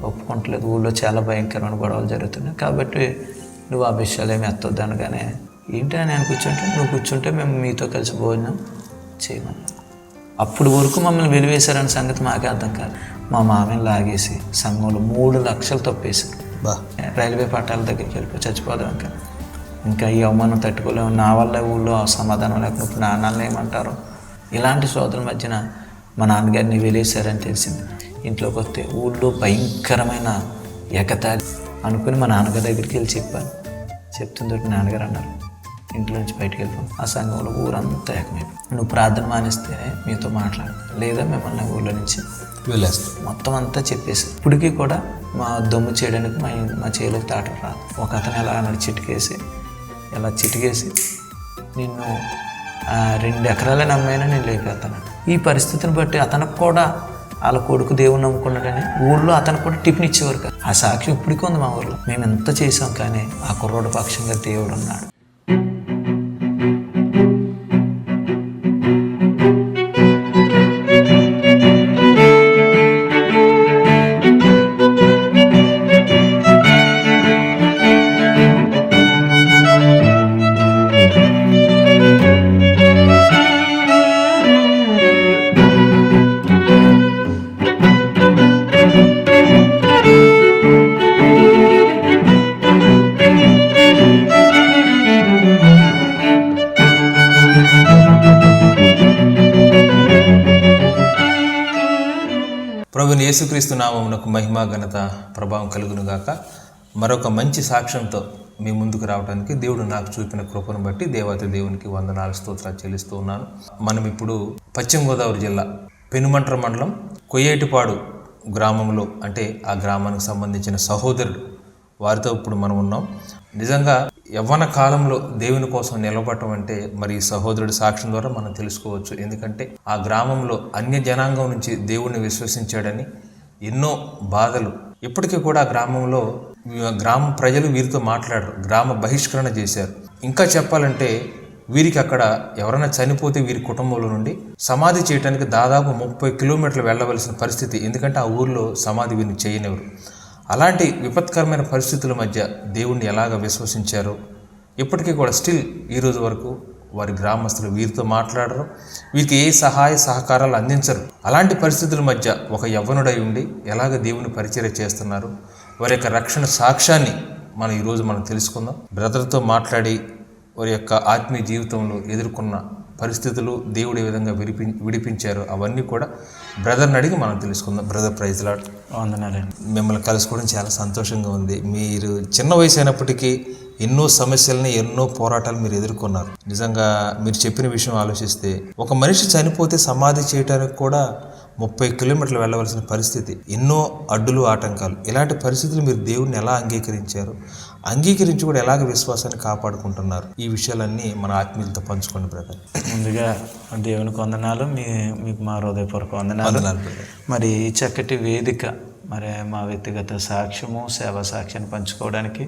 ఒప్పుకుంటలేదు, ఊళ్ళో చాలా భయంకరమైన గొడవలు జరుగుతున్నాయి, కాబట్టి నువ్వు ఆ విషయాలు ఏమి ఎత్తొద్దు అనగానే, ఏంటి నేను కూర్చుంటే, నువ్వు కూర్చుంటే మేము మీతో కలిసి భోజనం చేయమన్నాం. అప్పుడు వరకు మమ్మల్ని వెలివేశారనే సంగతి మాకే అర్థం కాదు. మా మామని లాగేసి సంఘంలో 3 లక్షలు తప్పేశారు. రైల్వే పట్టాల దగ్గరికి వెళ్ళిపోయి చచ్చిపోదాం. ఇంకా ఈ అవమానం తట్టుకోలేము, నా వల్ల ఊళ్ళో సమాధానం లేకుండా ఇప్పుడు నాన్నల్ని ఏమంటారు. ఇలాంటి సోదరుల మధ్యన మా నాన్నగారిని వెలివేశారని తెలిసింది. ఇంట్లోకి వస్తే ఊళ్ళో భయంకరమైన ఎగతాళి అనుకుని మా నాన్నగారి దగ్గరికి వెళ్ళి చెప్పాను. చెప్తుందో నాన్నగారు అన్నారు, ఇంట్లో నుంచి బయటకు వెళ్ళిపోం, ఆ సంఘంలో ఊరంతా ఏకమైపోయి, నువ్వు ప్రార్థన మానేస్తేనే మీతో మాట్లాడతాను, లేదా మిమ్మల్ని ఊళ్ళో నుంచి వెళ్ళేస్తాం. మొత్తం అంతా చెప్పేసి ఇప్పటికీ కూడా మా దొమ్ము చేయడానికి మా చేలోకి తాటలు రాదు. ఒక అతను ఎలా అన్నాడు, ఇలా చిటికేసి నిన్ను 2 ఎకరాలే నమ్మైనా నేను లేపేస్తాను. ఈ పరిస్థితిని బట్టి అతనికి కూడా వాళ్ళ కొడుకు దేవుని నమ్ముకున్నాడని ఊళ్ళో అతను కూడా టిఫిన్ ఇచ్చేవారు కాదు. ఆ సాక్ష్యం ఇప్పటికీ ఉంది మా ఊళ్ళో. మేము ఎంత చేసాం కానీ ఆ కుర్రోడు పక్షంగా దేవుడు ఉన్నాడు. ప్రభువైన యేసుక్రీస్తు నామమునకు మహిమ ఘనత ప్రభావం కలుగునుగాక. మరొక మంచి సాక్ష్యంతో మీ ముందుకు రావడానికి దేవుడు నాకు చూపిన కృపను బట్టి దేవాతి దేవునికి వందనాలు స్తోత్రాలు చెల్లిస్తూ ఉన్నాను. మనం ఇప్పుడు పశ్చిమ గోదావరి జిల్లా పెనుమంట్ర మండలం కొయ్యేటిపాడు గ్రామంలో, అంటే ఆ గ్రామానికి సంబంధించిన సహోదరుడు వారితో ఇప్పుడు మనం ఉన్నాం. నిజంగా యవ్వన కాలంలో దేవుని కోసం నిలబడటం అంటే మరి ఈ సహోదరుడి సాక్ష్యం ద్వారా మనం తెలుసుకోవచ్చు. ఎందుకంటే ఆ గ్రామంలో అన్య జనాంగం నుంచి దేవుణ్ణి విశ్వసించాడని ఎన్నో బాధలు, ఇప్పటికీ కూడా ఆ గ్రామంలో గ్రామ ప్రజలు వీరితో మాట్లాడరు, గ్రామ బహిష్కరణ చేశారు. ఇంకా చెప్పాలంటే వీరికి అక్కడ ఎవరైనా చనిపోతే వీరి కుటుంబంలో నుండి సమాధి చేయడానికి దాదాపు 30 కిలోమీటర్లు వెళ్ళవలసిన పరిస్థితి. ఎందుకంటే ఆ ఊర్లో సమాధి వీరిని చేయనివ్వరు. అలాంటి విపత్కరమైన పరిస్థితుల మధ్య దేవుణ్ణి ఎలాగ విశ్వసించారో ఇప్పటికీ కూడా స్టిల్ ఈరోజు వరకు వారి గ్రామస్తులు వీరితో మాట్లాడరు, వీరికి ఏ సహాయ సహకారాలు అందించరు. అలాంటి పరిస్థితుల మధ్య ఒక యవ్వనుడై ఉండి ఎలాగ దేవుని పరిచర్య చేస్తున్నారు, వారి యొక్క రక్షణ సాక్ష్యాన్ని ఈరోజు మనం తెలుసుకుందాం. బ్రదర్తో మాట్లాడి వారి యొక్క ఆత్మీయ జీవితంలో ఎదుర్కొన్న పరిస్థితులు, దేవుడు ఏ విధంగా విడిపించారు, అవన్నీ కూడా బ్రదర్ని అడిగి మనం తెలుసుకుందాం. Brother, praise lord. వందనాలండి. మిమ్మల్ని కలుసుకోవడం చాలా సంతోషంగా ఉంది. మీరు చిన్న వయసు అయినప్పటికీ ఎన్నో సమస్యలని, ఎన్నో పోరాటాలు మీరు ఎదుర్కొన్నారు. నిజంగా మీరు చెప్పిన విషయం ఆలోచిస్తే ఒక మనిషి చనిపోతే సమాధి చేయడానికి కూడా 30 కిలోమీటర్లు వెళ్ళవలసిన పరిస్థితి, ఎన్నో అడ్డులు ఆటంకాలు. ఇలాంటి పరిస్థితులు మీరు దేవుడిని ఎలా అంగీకరించారు, అంగీకరించి కూడా ఎలాగ విశ్వాసాన్ని కాపాడుకుంటున్నారు, ఈ విషయాలన్నీ మన ఆత్మీయులతో పంచుకోండి బ్రదర్. ముందుగా దేవునికి వందనాలు, మీకు మా హృదయపూర్వక వందనాలు. మరి ఈ చక్కటి వేదిక, మరి మా వ్యక్తిగత సాక్ష్యము, సేవా సాక్ష్యాన్ని పంచుకోవడానికి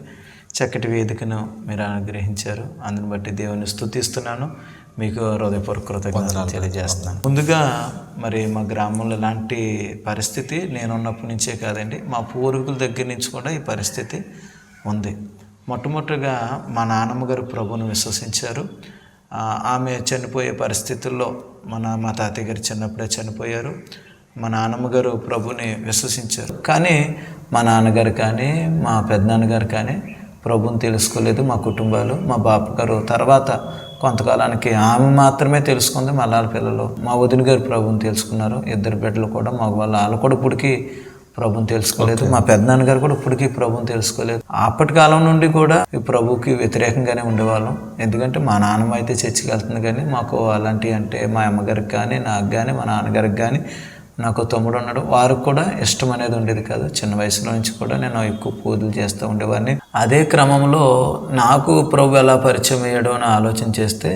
చక్కటి వేదికను మీరు అనుగ్రహించారు. అందుని బట్టి దేవుని స్తుతిస్తున్నాను, మీకు హృదయపూర్వక కృతజ్ఞతలు తెలియజేస్తున్నాను. ముందుగా మరి మా గ్రామంలో ఇలాంటి పరిస్థితి నేనున్నప్పటి నుంచే కాదండి, మా పూర్వీకుల దగ్గర నుంచి కూడా ఈ పరిస్థితి ఉంది. మొట్టమొదటిగా మా నాన్నమ్మ గారు ప్రభువును విశ్వసించారు. ఆమె చనిపోయే పరిస్థితుల్లో మా తాతయ్య గారు చిన్నప్పుడే చనిపోయారు. మా నాన్నమ్మ గారు ప్రభుని విశ్వసించారు, కానీ మా నాన్నగారు కానీ మా పెద్దనాన్నగారు కానీ ప్రభుని తెలుసుకోలేదు. మా కుటుంబాలు, మా బాపు గారు తర్వాత కొంతకాలానికి ఆమె మాత్రమే తెలుసుకుంది. మా లాల పిల్లలు, మా వదిన గారు ప్రభుని తెలుసుకున్నారు. 2 బిడ్డలు కూడా వాళ్ళు కూడా ఇప్పటికీ ప్రభుని తెలుసుకోలేదు. మా పెద్దనాన్నగారు కూడా ఇప్పటికీ ప్రభుని తెలుసుకోలేదు. అప్పటి కాలం నుండి కూడా ఈ ప్రభుకి వ్యతిరేకంగానే ఉండేవాళ్ళం. ఎందుకంటే మా నాన్నమ్మ అయితే చర్చికి వెళ్తుంది, కానీ మాకు అలాంటివి అంటే మా అమ్మగారికి కానీ, నాకు కానీ, మా నాన్నగారికి కానీ, నాకు తమ్ముడు ఉన్నాడు, వారికి కూడా ఇష్టం అనేది ఉండేది కాదు. చిన్న వయసులో నుంచి కూడా నేను ఎక్కువ పూజలు చేస్తూ ఉండేవాడిని. అదే క్రమంలో నాకు ప్రభు ఎలా పరిచయం అయ్యాడో అని ఆలోచన చేస్తే,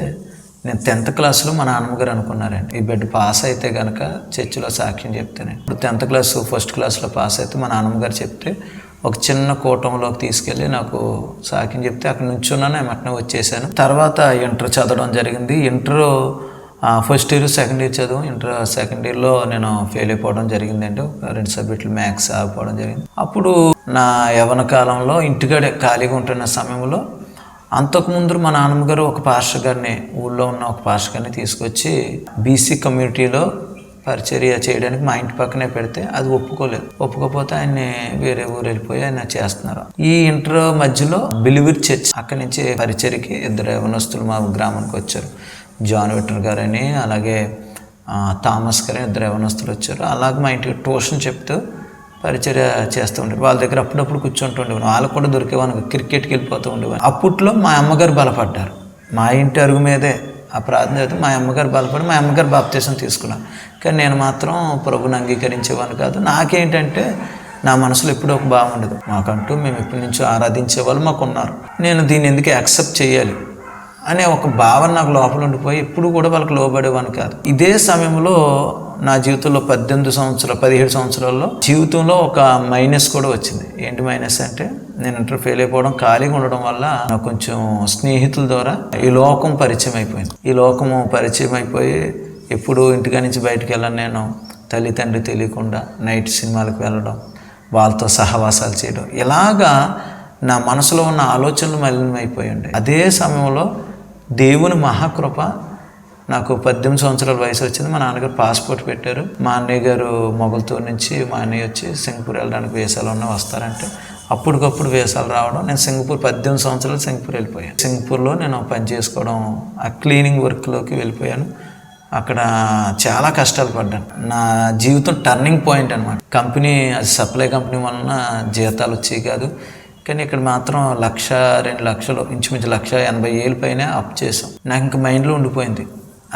నేను 10th క్లాస్లో మా నాన్నగారు అనుకున్నారండి, ఈ బిడ్డ పాస్ అయితే కనుక చర్చిలో సాక్ష్యం చెప్తాను. ఇప్పుడు 10th క్లాస్ ఫస్ట్ క్లాస్లో పాస్ అయితే మా నాన్నగారు చెప్తే ఒక చిన్న కూటంలోకి తీసుకెళ్ళి నాకు సాక్ష్యం చెప్తే అక్కడ నుంచున్నాను, వెంటనే వచ్చేసాను. తర్వాత ఇంటర్ చదవడం జరిగింది. Inter first year second year చదువు ఇంటర్ సెకండ్ ఇయర్లో నేను ఫెయిల్ అయిపోవడం జరిగిందండి. 2 సబ్జెక్టులు మ్యాథ్స్ ఆగిపోవడం జరిగింది. అప్పుడు నా యవ్వన కాలంలో ఇంటికాడే ఖాళీగా ఉంటున్న సమయంలో అంతకుముందు మా నాన్నగారు ఒక పాస్టర్ గారిని, ఊళ్ళో ఉన్న ఒక పాస్టర్ గారిని తీసుకొచ్చి బీసీ కమ్యూనిటీలో పరిచర్య చేయడానికి మా ఇంటి పక్కనే పెడితే అది ఒప్పుకోకపోతే ఆయన్ని వేరే ఊరు వెళ్ళిపోయి ఆయన చేస్తున్నారు. ఈ ఇంటర్ మధ్యలో బిలీవర్ చర్చ్ అక్కడి నుంచి పరిచర్యకి 2 యవనస్తులు మా గ్రామానికి వచ్చారు. జాన్ విట్టర్ గారని అలాగే థామస్ గారని 2 యవనస్తులు వచ్చారు. అలాగే మా ఇంటికి ట్యూషన్ చెప్తూ పరిచర్య చేస్తూ ఉండేది. వాళ్ళ దగ్గర అప్పుడప్పుడు కూర్చుంటూ ఉండేవారు. వాళ్ళకు కూడా దొరికేవాను, క్రికెట్కి వెళ్ళిపోతూ ఉండేవారు. అప్పట్లో మా అమ్మగారు బలపడ్డారు. మా ఇంటి అరుగు మీదే ఆ ప్రార్థన చేస్తే మా అమ్మగారు బలపడి మా అమ్మగారు బాప్తీసం తీసుకున్నాను. కానీ నేను మాత్రం ప్రభుని అంగీకరించేవాను కాదు. నాకేంటంటే నా మనసులో ఎప్పుడూ ఒక భావం ఉండదు, మాకంటూ మేము ఎప్పటి నుంచో ఆరాధించే వాళ్ళు మాకు ఉన్నారు, నేను దీన్ని ఎందుకు యాక్సెప్ట్ చేయాలి అనే ఒక భావన నాకు లోపల ఉండిపోయి ఎప్పుడు కూడా వాళ్ళకి లోబడేవాను కాదు. ఇదే సమయంలో నా జీవితంలో 17 సంవత్సరాల్లో జీవితంలో ఒక మైనస్ కూడా వచ్చింది. ఏంటి మైనస్ అంటే, నేను ఇంటర్ ఫెయిల్ అయిపోవడం, ఖాళీగా ఉండడం వల్ల నాకు కొంచెం స్నేహితుల ద్వారా ఈ లోకం పరిచయం అయిపోయింది. ఈ లోకము పరిచయం అయిపోయి ఎప్పుడు ఇంటికా నుంచి బయటకు వెళ్ళాను. నేను తల్లిదండ్రి తెలియకుండా నైట్ సినిమాలకు వెళ్ళడం, వాళ్ళతో సహవాసాలు చేయడం, ఇలాగా నా మనసులో ఉన్న ఆలోచనలు మలినమైపోయాయి. అదే సమయంలో దేవుని మహాకృప, నాకు 18 సంవత్సరాల వయసు వచ్చింది. మా నాన్నగారు పాస్పోర్ట్ పెట్టారు. మా అన్నయ్య గారు మొగల్తూరు నుంచి మా అన్నయ్య వచ్చి సింగపూర్ వెళ్ళడానికి వీసాలు ఉన్నా వస్తారంటే అప్పటికప్పుడు వీసాలు రావడం, నేను సింగపూర్ 18 సంవత్సరాలు సింగపూర్ వెళ్ళిపోయాను. సింగపూర్లో నేను పని చేసుకోవడం, ఆ క్లీనింగ్ వర్క్లోకి వెళ్ళిపోయాను. అక్కడ చాలా కష్టాలు పడ్డాను. నా జీవితం టర్నింగ్ పాయింట్ అనమాట. కంపెనీ, అది సప్లై కంపెనీ వలన జీతాలు వచ్చేవి కాదు. కానీ ఇక్కడ మాత్రం 1-2 లక్షలు, ఇంచుమించు 1,80,000 పైన అప్ చేసాం. నాకు ఇంకా మైండ్లో ఉండిపోయింది,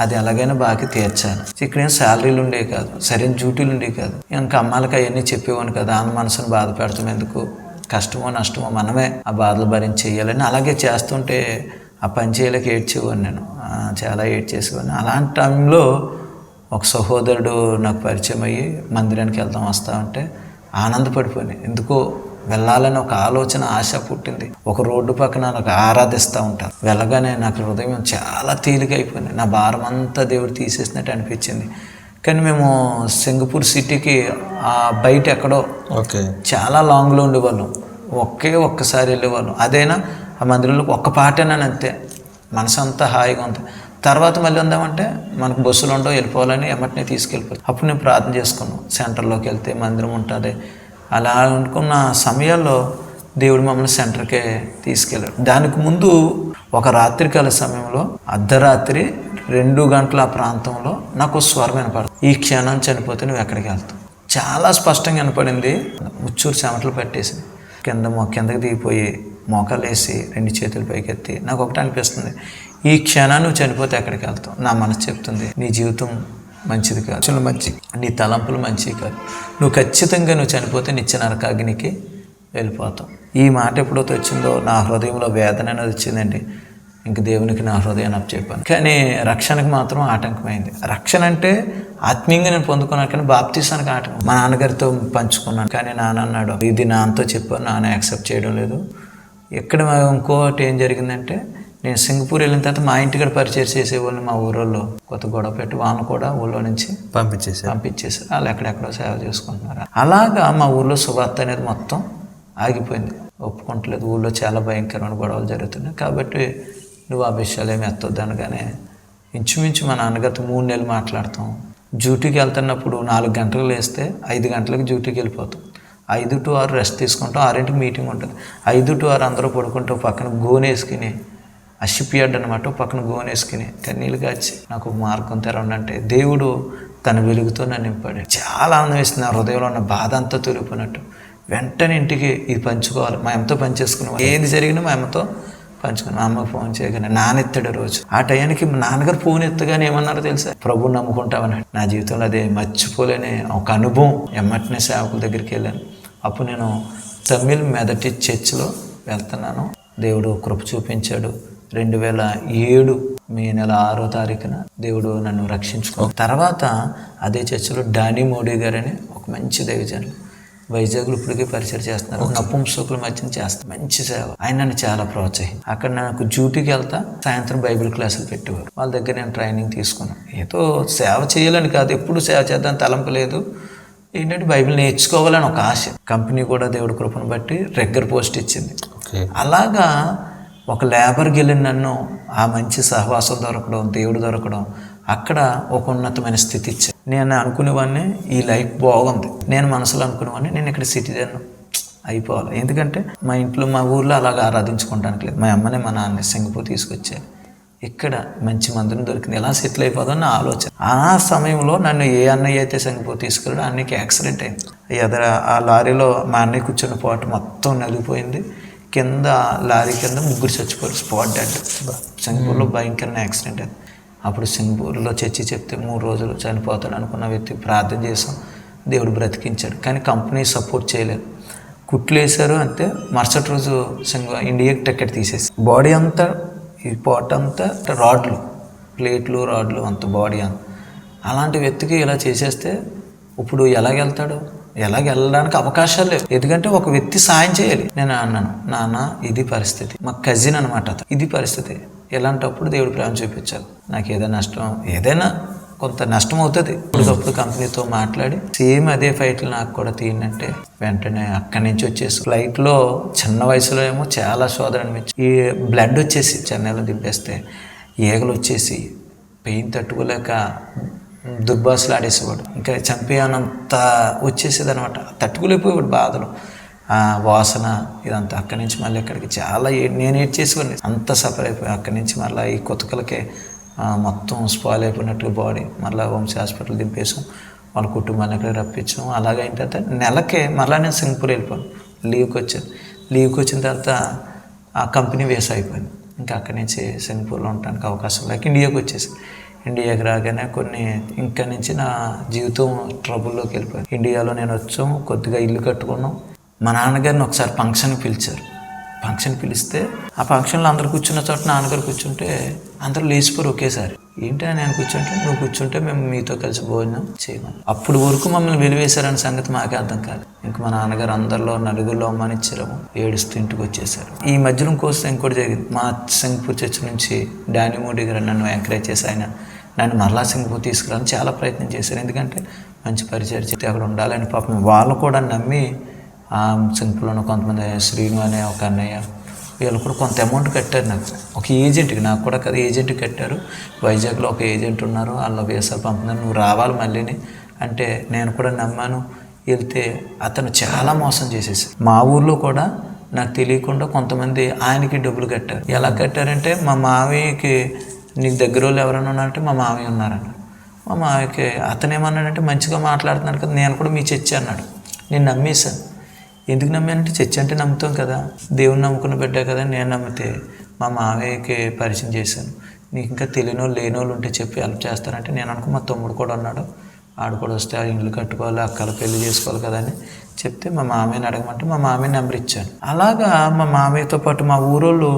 అది ఎలాగైనా బాగా తీర్చాలి. ఇక్కడేం శాలరీలు ఉండేవి కాదు, సరైన డ్యూటీలు ఉండేవి కాదు. ఇంకా అమ్మాలకి అవన్నీ చెప్పేవాను కదా, ఆమె మనసును బాధ పెడతాం ఎందుకు, కష్టమో నష్టమో మనమే ఆ బాధలు భరించి చేయాలని. అలాగే చేస్తుంటే ఆ పని చేయలేక ఏడ్చేవాడిని. నేను చాలా ఏడ్చేసేవాడిని. అలాంటి టైంలో ఒక సహోదరుడు నాకు పరిచయం అయ్యి మందిరానికి వెళ్తాం వస్తా ఉంటే ఆనందపడిపోయాను. ఎందుకో వెళ్ళాలని ఒక ఆలోచన, ఆశ పుట్టింది. ఒక రోడ్డు పక్కన నాకు ఆరాధిస్తూ ఉంటాను. వెళ్ళగానే నాకు హృదయం చాలా తేలికైపోయింది. నా భారం అంతా దేవుడు తీసేసినట్టు అనిపించింది. కానీ మేము సింగపూర్ సిటీకి బయట ఎక్కడో చాలా లాంగ్లో ఉండేవాళ్ళం. ఒక్కసారి వెళ్ళేవాళ్ళం. అదైనా ఆ మందిరంలోకి ఒక్క పాటేనాను అంతే. మనసు అంతా హాయిగా ఉంది. తర్వాత మళ్ళీ ఉందామంటే మనకు బస్సులు ఉండవు, వెళ్ళిపోవాలని ఎమ్మటినే తీసుకెళ్ళిపోతుంది. అప్పుడు నేను ప్రార్థన చేసుకున్నాను, సెంటర్లోకి వెళ్తే మందిరం ఉంటుంది. అలా అనుకున్న సమయాల్లో దేవుడు మమ్మల్ని సెంటర్కే తీసుకెళ్ళాడు. దానికి ముందు ఒక రాత్రికాల సమయంలో అర్ధరాత్రి 2 గంటల ఆ ప్రాంతంలో నాకు స్వరం వినపడదు, ఈ క్షణం చనిపోతే నువ్వు ఎక్కడికి వెళ్తావు. చాలా స్పష్టంగా వినపడింది. ముచ్చూరు చెమటలు పట్టేసింది. కిందకి దిగిపోయి మోకాలు వేసి 2 చేతులు పైకెత్తి నాకు ఒకటి అనిపిస్తుంది, ఈ క్షణాన్ని నువ్వు చనిపోతే ఎక్కడికి వెళ్తావు. నా మనసు చెప్తుంది, నీ జీవితం మంచిది కాదు, నీ తలంపులు మంచివి కాదు, నువ్వు ఖచ్చితంగా నువ్వు చనిపోతే నిత్య నరకాగ్నికి వెళ్ళిపోతావు. ఈ మాట ఎప్పుడైతే వచ్చిందో నా హృదయంలో వేదన అనేది వచ్చిందండి. ఇంక దేవునికి నా హృదయాన్ని అప్పచెప్పాను. కానీ రక్షణకు మాత్రం ఆటంకమైంది. రక్షణ అంటే ఆత్మీయంగా నేను పొందుకున్నాను, కానీ బాప్తీసానికి ఆటంకం. మా నాన్నగారితో పంచుకున్నాను, కానీ నాన్న అన్నాడు, ఇది నాన్నతో చెప్పాను, నాన్న యాక్సెప్ట్ చేయడం లేదు. ఇక్కడ ఇంకోటి ఏం జరిగిందంటే, నేను సింగపూర్ వెళ్ళిన తర్వాత మా ఇంటికాడ పరిచయం చేసేవాళ్ళని మా ఊళ్ళో కొత్త గొడవ పెట్టి వాళ్ళని కూడా ఊళ్ళో నుంచి పంపించేసారు. వాళ్ళు ఎక్కడెక్కడో సేవ చేసుకుంటున్నారు. అలాగా మా ఊళ్ళో సువార్త అనేది మొత్తం ఆగిపోయింది. ఒప్పుకుంటలేదు. ఊళ్ళో చాలా భయంకరమైన గొడవలు జరుగుతున్నాయి. కాబట్టి నువ్వు ఆ విషయాలు ఏమి ఎత్తొద్దు అనగానే ఇంచుమించు మా నాన్నగారితో 3 నెలలు మాట్లాడతాం. డ్యూటీకి వెళ్తున్నప్పుడు 4 గంటలు లేస్తే 5 గంటలకు డ్యూటీకి వెళ్ళిపోతాం. 5 to 6 రెస్ట్ తీసుకుంటాం. 6ంటికి మీటింగ్ ఉంటుంది. 5 to 6 అందరూ పడుకుంటూ పక్కన గోనేసుకుని, ఆ షిప్ యార్డ్ అనమాట, పక్కన గోనేసుకుని కన్నీళ్ళు కాచి నాకు ఒక మార్గం తెరవండి అంటే దేవుడు తన వెలుగుతో నన్ను నింపాడు. చాలా ఆనందం వేస్తుంది. నా హృదయంలో ఉన్న బాధ అంతా తొలిగిపోయినట్టు. వెంటనే ఇంటికి ఇది పంచుకోవాలి, మా అమ్మతో పంచేసుకున్నాం. ఏది జరిగినా మా అమ్మతో పంచుకున్నాం. మా అమ్మకు ఫోన్ చేయగానే నాన్నెత్తాడు రోజు. ఆ టయానికి మా నాన్నగారు ఫోన్ ఎత్తగానే ఏమన్నారో తెలుసా, ప్రభువుని నమ్ముకుంటామన్నాడు. నా జీవితంలో అదే మర్చిపోలేని ఒక అనుభవం. ఎమ్మటినే సేవకుల దగ్గరికి వెళ్ళాను. అప్పుడు నేను తమిళ్ మెదటి చర్చిలో వెళ్తున్నాను. దేవుడు కృప చూపించాడు. 2007 మే నెల 6వ తారీఖున దేవుడు నన్ను రక్షించుకో. తర్వాత అదే చర్చిలో డానీ మోడీ గారని ఒక మంచి దైవజనులు, వైజాగ్లో ఇప్పటికే పరిచయం చేస్తున్నారు. నపుంసకుల మధ్యన చేస్తారు, మంచి సేవ. ఆయన నన్ను చాలా ప్రోత్సహించి అక్కడ నాకు డ్యూటీకి వెళ్తా సాయంత్రం బైబిల్ క్లాసులు పెట్టేవారు. వాళ్ళ దగ్గర నేను ట్రైనింగ్ తీసుకున్నాను. ఏదో సేవ చేయాలని కాదు, ఎప్పుడు సేవ చేద్దాం తలంపు లేదు, ఏంటంటే బైబిల్ నేర్చుకోవాలని ఒక ఆశ. కంపెనీ కూడా దేవుడి కృపను బట్టి రెగ్యులర్ పోస్ట్ ఇచ్చింది. అలాగా ఒక లేబర్కి వెళ్ళిన నన్ను ఆ మంచి సహవాసం దొరకడం, దేవుడు దొరకడం, అక్కడ ఒక ఉన్నతమైన స్థితి ఇచ్చాను. నేను అనుకునేవాడిని ఈ లైఫ్ బాగుంది, నేను మనసులో అనుకునేవాడిని నేను ఇక్కడ సిటిజన్ అయిపోవాలి. ఎందుకంటే మా ఇంట్లో మా ఊర్లో అలాగ ఆరాధించుకోవడానికి లేదు. మా అమ్మనే మా నాన్న సింగపూర్ తీసుకొచ్చారు. ఇక్కడ మంచి మందిరం దొరికింది, ఎలా సెటిల్ అయిపోతుందని నా ఆలోచన. ఆ సమయంలో నన్ను ఏ అన్నయ్య అయితే సింగపూర్ తీసుకెళ్ళాడో అన్నయ్యకి యాక్సిడెంట్ అయింది. ఎదర ఆ లారీలో మా అన్నయ్య కూర్చున్న పాటు మొత్తం నలిగిపోయింది. కింద లారీ కింద 3 చచ్చిపోయారు, స్పాట్ డెడ్. సింగపూర్లో భయంకరమైన యాక్సిడెంట్ అయింది. అప్పుడు సింగపూర్లో చర్చి చెప్తే 3 రోజులు చనిపోతాడు అనుకున్న వ్యక్తి ప్రార్థన చేసాం, దేవుడు బ్రతికించాడు. కానీ కంపెనీ సపోర్ట్ చేయలేదు. కుట్లు వేశారు అంతే. మరుసటి రోజు ఇండియాకి టికెట్ తీసేసి బాడీ అంతా, ఈ పాట్ అంతా రాడ్లు, ప్లేట్లు రాడ్లు, అంత బాడీ అంత. అలాంటి వ్యక్తికి ఇలా చేసేస్తే ఇప్పుడు ఎలాగెళ్తాడు? వెళ్ళడానికి అవకాశాలు లేవు. ఎందుకంటే ఒక వ్యక్తి సాయం చేయాలి. నేను అన్నాను, నాన్న ఇది పరిస్థితి, మా కజిన్ అనమాట, ఇది పరిస్థితి. ఇలాంటప్పుడు దేవుడు ప్రేమ చూపించాలి. నాకు ఏదైనా నష్టం, ఏదైనా కొంత నష్టం అవుతుంది. ఇప్పటికప్పుడు కంపెనీతో మాట్లాడి సేమ్ అదే ఫ్లైట్లు నాకు కూడా తీయండి, వెంటనే అక్కడి నుంచి వచ్చేసి ఫ్లైట్లో చిన్న వయసులో ఏమో చాలా శోధన అనిపించి ఈ బ్లడ్ వచ్చేసి చెన్నైలో దింపేస్తే ఈగలు వచ్చేసి పెయిన్ తట్టుకోలేక దుర్భాషలు ఆడేసేవాడు. ఇంకా చంపేయనంత వచ్చేసేది అనమాట. తట్టుకోలేకపోయాడు బాధలు, వాసన ఇదంతా. అక్కడి నుంచి మళ్ళీ ఇక్కడికి చాలా నేను ఏడ్చేసేవాడిని, అంత సఫర్ అయిపోయి అక్కడి నుంచి మళ్ళీ ఈ కొత్తకలకే మొత్తం స్పాయిల్ అయిపోయినట్టుగా బాడీ మళ్ళీ వంశీ హాస్పిటల్ దింపేసాం. వాళ్ళ కుటుంబాన్ని అక్కడ రప్పించాం. అలాగే అయిన తర్వాత నెలకే మళ్ళీ నేను సింగపూర్ వెళ్ళిపోయాను. లీవ్కి వచ్చిన తర్వాత ఆ కంపెనీ వేస్ అయిపోయింది. ఇంకా అక్కడి నుంచి సింగపూర్లో ఉండడానికి అవకాశం లేక ఇండియాకి వచ్చేసి, ఇండియాకి రాగానే ఇంకా నుంచి నా జీవితం ట్రబుల్లోకి వెళ్ళిపోయింది. ఇండియాలో నేను వచ్చాం, కొద్దిగా ఇల్లు కట్టుకున్నాం. మా నాన్నగారిని ఒకసారి ఫంక్షన్కి పిలిచారు. ఫంక్షన్ పిలిస్తే ఆ ఫంక్షన్లో అందరు కూర్చున్న చోట నాన్నగారు కూర్చుంటే అందరూ లేచిపోరు ఒకేసారి. ఏంటి నేను కూర్చుంటే, నువ్వు కూర్చుంటే మేము మీతో కలిసి భోజనం చేయమని. అప్పుడు వరకు మమ్మల్ని వెలివేశారనే సంగతి మాకే అర్థం కాదు. ఇంక మా నాన్నగారు అందరిలో నలుగురిలో అమ్మానిచ్చారు, ఏడుస్తూ ఇంటికి వచ్చేసారు. ఈ మధ్యలో ఇంకోటి జరిగింది. మా సింగపూర్ చర్చ్ నుంచి డానీ మోడీ గారు నన్ను ఎంకరేజ్ చేసి ఆయన నన్ను మరలా సింగపూర్ తీసుకురాలని చాలా ప్రయత్నం చేశారు. ఎందుకంటే మంచి పరిచయం చెప్తే అక్కడ ఉండాలని. పాపం వాళ్ళు కూడా నమ్మి సింగపూర్లో కొంతమంది శ్రీను అనే ఒక అన్నయ్య, వీళ్ళు కూడా కొంత అమౌంట్ కట్టారు నాకు, ఒక ఏజెంట్కి. నాకు కూడా కదా ఏజెంట్కి కట్టారు. వైజాగ్లో ఒక ఏజెంట్ ఉన్నారు, వాళ్ళు వీసాలు పంపుతున్నారు, నువ్వు రావాలి మళ్ళీని అంటే నేను కూడా నమ్మాను. వెళ్తే అతను చాలా మోసం చేసేసారు. మా ఊర్లో కూడా నాకు తెలియకుండా కొంతమంది ఆయనకి డబ్బులు కట్టారు. ఎలా కట్టారంటే, మా మావయ్యకి నీకు దగ్గర వాళ్ళు ఎవరైనా ఉన్నారంటే మా మావయ్య ఉన్నారన్నాడు. మా మావయ్యకి అతను ఏమన్నాడంటే, మంచిగా మాట్లాడుతున్నాడు కదా, నేను కూడా మీ చర్చి అన్నాడు. నేను నమ్మేశాను. ఎందుకు నమ్మానంటే చర్చ్ అంటే నమ్ముతాం కదా, దేవుని నమ్ముకుని పెట్టా కదా. నేను నమ్మితే మా మావయ్యకి పరిచయం చేశాను. నీకు ఇంకా తెలియని వాళ్ళు లేని వాళ్ళు ఉంటే చెప్పి హెల్ప్ చేస్తారంటే నేను అనుకో, మా తమ్ముడు కూడా ఉన్నాడు, ఆడు కూడా వస్తే ఆ ఇల్లు కట్టుకోవాలి, అక్కల పెళ్లి చేసుకోవాలి కదా అని చెప్తే మా మామయ్యని అడగమంటే మా మామయ్య నెంబర్ ఇచ్చాను. అలాగా మా మామయ్యతో పాటు మా ఊరోళ్ళు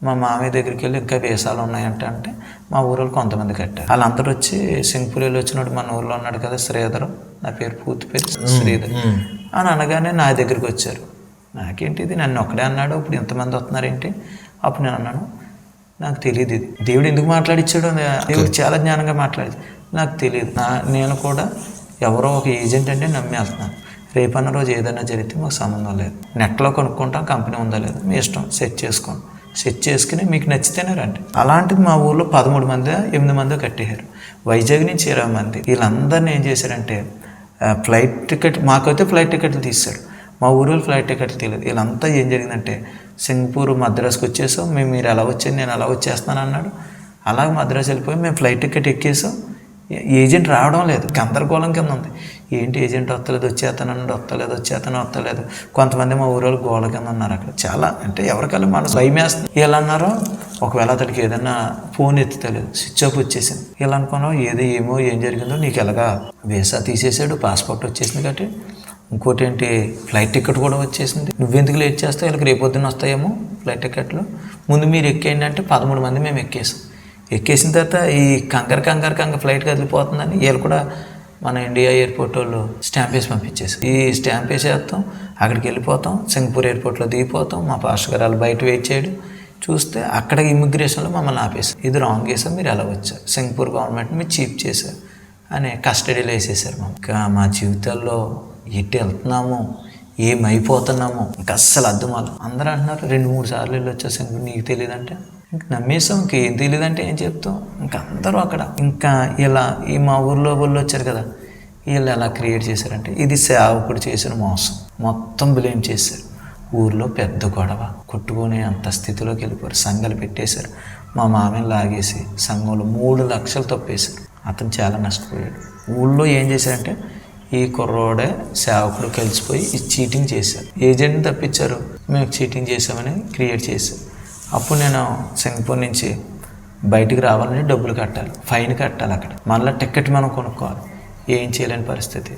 మా మామయ్య దగ్గరికి వెళ్ళి ఇంకా వేసాలు ఉన్నాయంటే అంటే మా ఊరోళ్ళు కొంతమంది కట్టారు. వాళ్ళందరూ వచ్చి సింగపూర్ వెళ్ళి వచ్చినాడు. మన ఊళ్ళో ఉన్నాడు కదా శ్రీధర్, నా పేరు పూర్తి పేరు శ్రీధర్ అని అనగానే నా దగ్గరికి వచ్చారు. నాకేంటిది, నన్ను ఒక్కడే అన్నాడు, ఇప్పుడు ఎంతమంది వస్తున్నారేంటి? అప్పుడు నేను అన్నాను, నాకు తెలియదు ఇది దేవుడు ఎందుకు మాట్లాడిచ్చాడు, దేవుడు చాలా జ్ఞానంగా మాట్లాడేది నాకు తెలియదు. నేను కూడా ఎవరో ఒక ఏజెంట్ అంటే నమ్మి వెళ్తున్నాను. రేపన్న రోజు ఏదైనా జరిగితే మాకు సంబంధం లేదు, నెట్లో కొనుక్కుంటాం, కంపెనీ ఉందా లేదు మీ ఇష్టం, సెట్ చేసుకోండి, సెట్ చేసుకుని మీకు నచ్చితేనే రండి. అలాంటిది మా ఊళ్ళో 13 మంది 8 మంది కట్టేశారు. వైజాగ్ నుంచి 20 మంది. వీళ్ళందరినీ ఏం చేశారంటే ఫ్లైట్ టికెట్, మాకైతే ఫ్లైట్ టికెట్లు తీశారు, మా ఊరిలో ఫ్లైట్ టికెట్లు తెలియదు. వీళ్ళంతా ఏం జరిగిందంటే సింగపూర్ మద్రాసుకి వచ్చేసాం, మీరు ఎలా వచ్చేది, నేను అలా వచ్చేస్తాను అన్నాడు. అలాగే మద్రాసు వెళ్ళిపోయి మేము ఫ్లైట్ టికెట్ ఎక్కేసాం. ఏజెంట్ రావడం లేదు, గందరగోళం కింద ఉంది. ఏంటి ఏజెంట్ వస్తలేదు, వస్తలేదు. కొంతమంది మా ఊరిలో గోళ కింద ఉన్నారు. అక్కడ చాలా అంటే ఎవరికల్లా మనసు భయం వేస్తుంది. వీళ్ళు అన్నారు, ఒకవేళ అతనికి ఏదైనా ఫోన్ ఎత్తుతలేదు, స్విచ్ ఆఫ్ వచ్చేసింది. వీళ్ళు అనుకున్నాం ఏం జరిగిందో, నీకు ఎలాగా వీసా తీసేసాడు, పాస్పోర్ట్ వచ్చేసింది కాబట్టి, ఇంకోటి ఏంటి ఫ్లైట్ టికెట్ కూడా వచ్చేసింది, నువ్వెందుకు లేట్ చేస్తావు, వీళ్ళకి రేపొద్దున వస్తాయేమో ఫ్లైట్ టికెట్లు, ముందు మీరు ఎక్కేయండి అంటే 13 మంది మేము ఎక్కేసాం. ఎక్కేసిన తర్వాత ఈ కంగారు ఫ్లైట్ కదిలిపోతుందని వీళ్ళు కూడా మన ఇండియా ఎయిర్పోర్ట్ వాళ్ళు స్టాంప్ వేసి పంపించేసి ఈ స్టాంప్ వేసేస్తాం, అక్కడికి వెళ్ళిపోతాం, సింగపూర్ ఎయిర్పోర్ట్లో దిగిపోతాం. మా పాస్టర్ గారు వాళ్ళు బయట వెయిట్ చేయడం చూస్తే అక్కడ ఇమిగ్రేషన్లో మమ్మల్ని ఆపేశారు. ఇది రాంగ్ చేసారు, మీరు ఎలా వచ్చారు, సింగపూర్ గవర్నమెంట్ మీరు చీప్ చేశారు అని కస్టడీలో వేసేసారు. ఇంకా మా జీవితాల్లో ఎటు వెళ్తున్నామో ఏమైపోతున్నామో ఇంకా అస్సలు అర్థం అవ్వదు. అందరూ అంటున్నారు 2-3 సార్లు వెళ్ళి వచ్చా సింగపూర్, నీకు తెలియదంటే ఇంక నమ్మేసాం, ఇంకేం తెలియదంటే ఏం చెప్తాం. ఇంకా అందరూ అక్కడ ఇంకా ఇలా ఈ మా ఊర్లో వాళ్ళు వచ్చారు కదా, వీళ్ళు ఎలా క్రియేట్ చేశారంటే ఇది సేవకుడు చేసిన మోసం, మొత్తం బ్లేమ్ చేశారు. ఊర్లో పెద్ద గొడవ, కొట్టుకునే అంత స్థితిలోకి వెళ్ళిపోయారు. సంఘాలు పెట్టేశారు. మా మామయ్యని లాగేసి సంఘంలో 3 లక్షలు తప్పేశారు. అతను చాలా నష్టపోయాడు. ఊళ్ళో ఏం చేశారంటే ఈ కుర్రోడే సేవకుడు కలిసిపోయి ఈ చీటింగ్ చేశారు. ఏజెంట్ని తప్పించారు, మేము చీటింగ్ చేసామని క్రియేట్ చేశారు. అప్పుడు నేను సింగపూర్ నుంచి బయటికి రావాలని డబ్బులు కట్టాలి, ఫైన్ కట్టాలి. అక్కడ మళ్ళీ టికెట్ మనం కొనుక్కోవాలి, ఏం చేయలేని పరిస్థితి.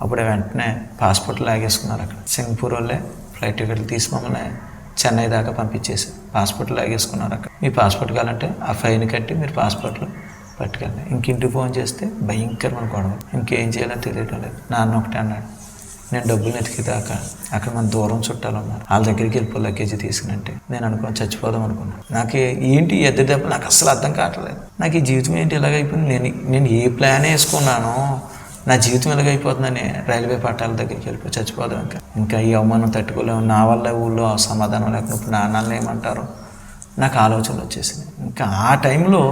అప్పుడు వెంటనే పాస్పోర్ట్ లాగేసుకున్నారు. అక్కడ సింగపూర్ వాళ్ళే ఫ్లైట్ టికెట్లు తీసి మమ్మల్ని చెన్నై దాకా పంపించేసారు. పాస్పోర్ట్ లాగేసుకున్నారు. అక్కడ మీ పాస్పోర్ట్ కావాలంటే ఆ ఫైన్ కట్టి మీరు పాస్పోర్ట్లో పట్టుకెళ్ళి ఇంటికి ఫోన్ చేస్తే భయంకరమైన గొడవ, ఇంకేం చేయాలో తెలియటం లేదు. నాన్న ఒకటే అన్నాడు, నేను డబ్బులు ఎతికిదాకా అక్కడ మన దూరం చుట్టాలు ఉన్నారు, వాళ్ళ దగ్గరికి వెళ్ళిపో లగేజ్ తీసుకునంటే నేను అనుకుని చచ్చిపోదాం అనుకున్నాను. నాకు ఏంటి ఎద్దు దెబ్బ నాకు అసలు అర్థం కావట్లేదు. నాకు ఈ జీవితం ఏంటి ఇలాగైపోయింది, నేను ఏ ప్లాన్ వేసుకున్నానో నా జీవితం ఎలాగైపోతుందని రైల్వే పట్టాల దగ్గరికి వెళ్ళిపోయి చచ్చిపోదాం. ఇంకా ఈ అవమానం తట్టుకోలేము, నా వల్ల ఊళ్ళో సమాధానం లేకుండా ఇప్పుడు నాన్నల్ని ఏమంటారు నాకు ఆలోచనలు వచ్చేసినాయి. ఇంకా ఆ టైంలో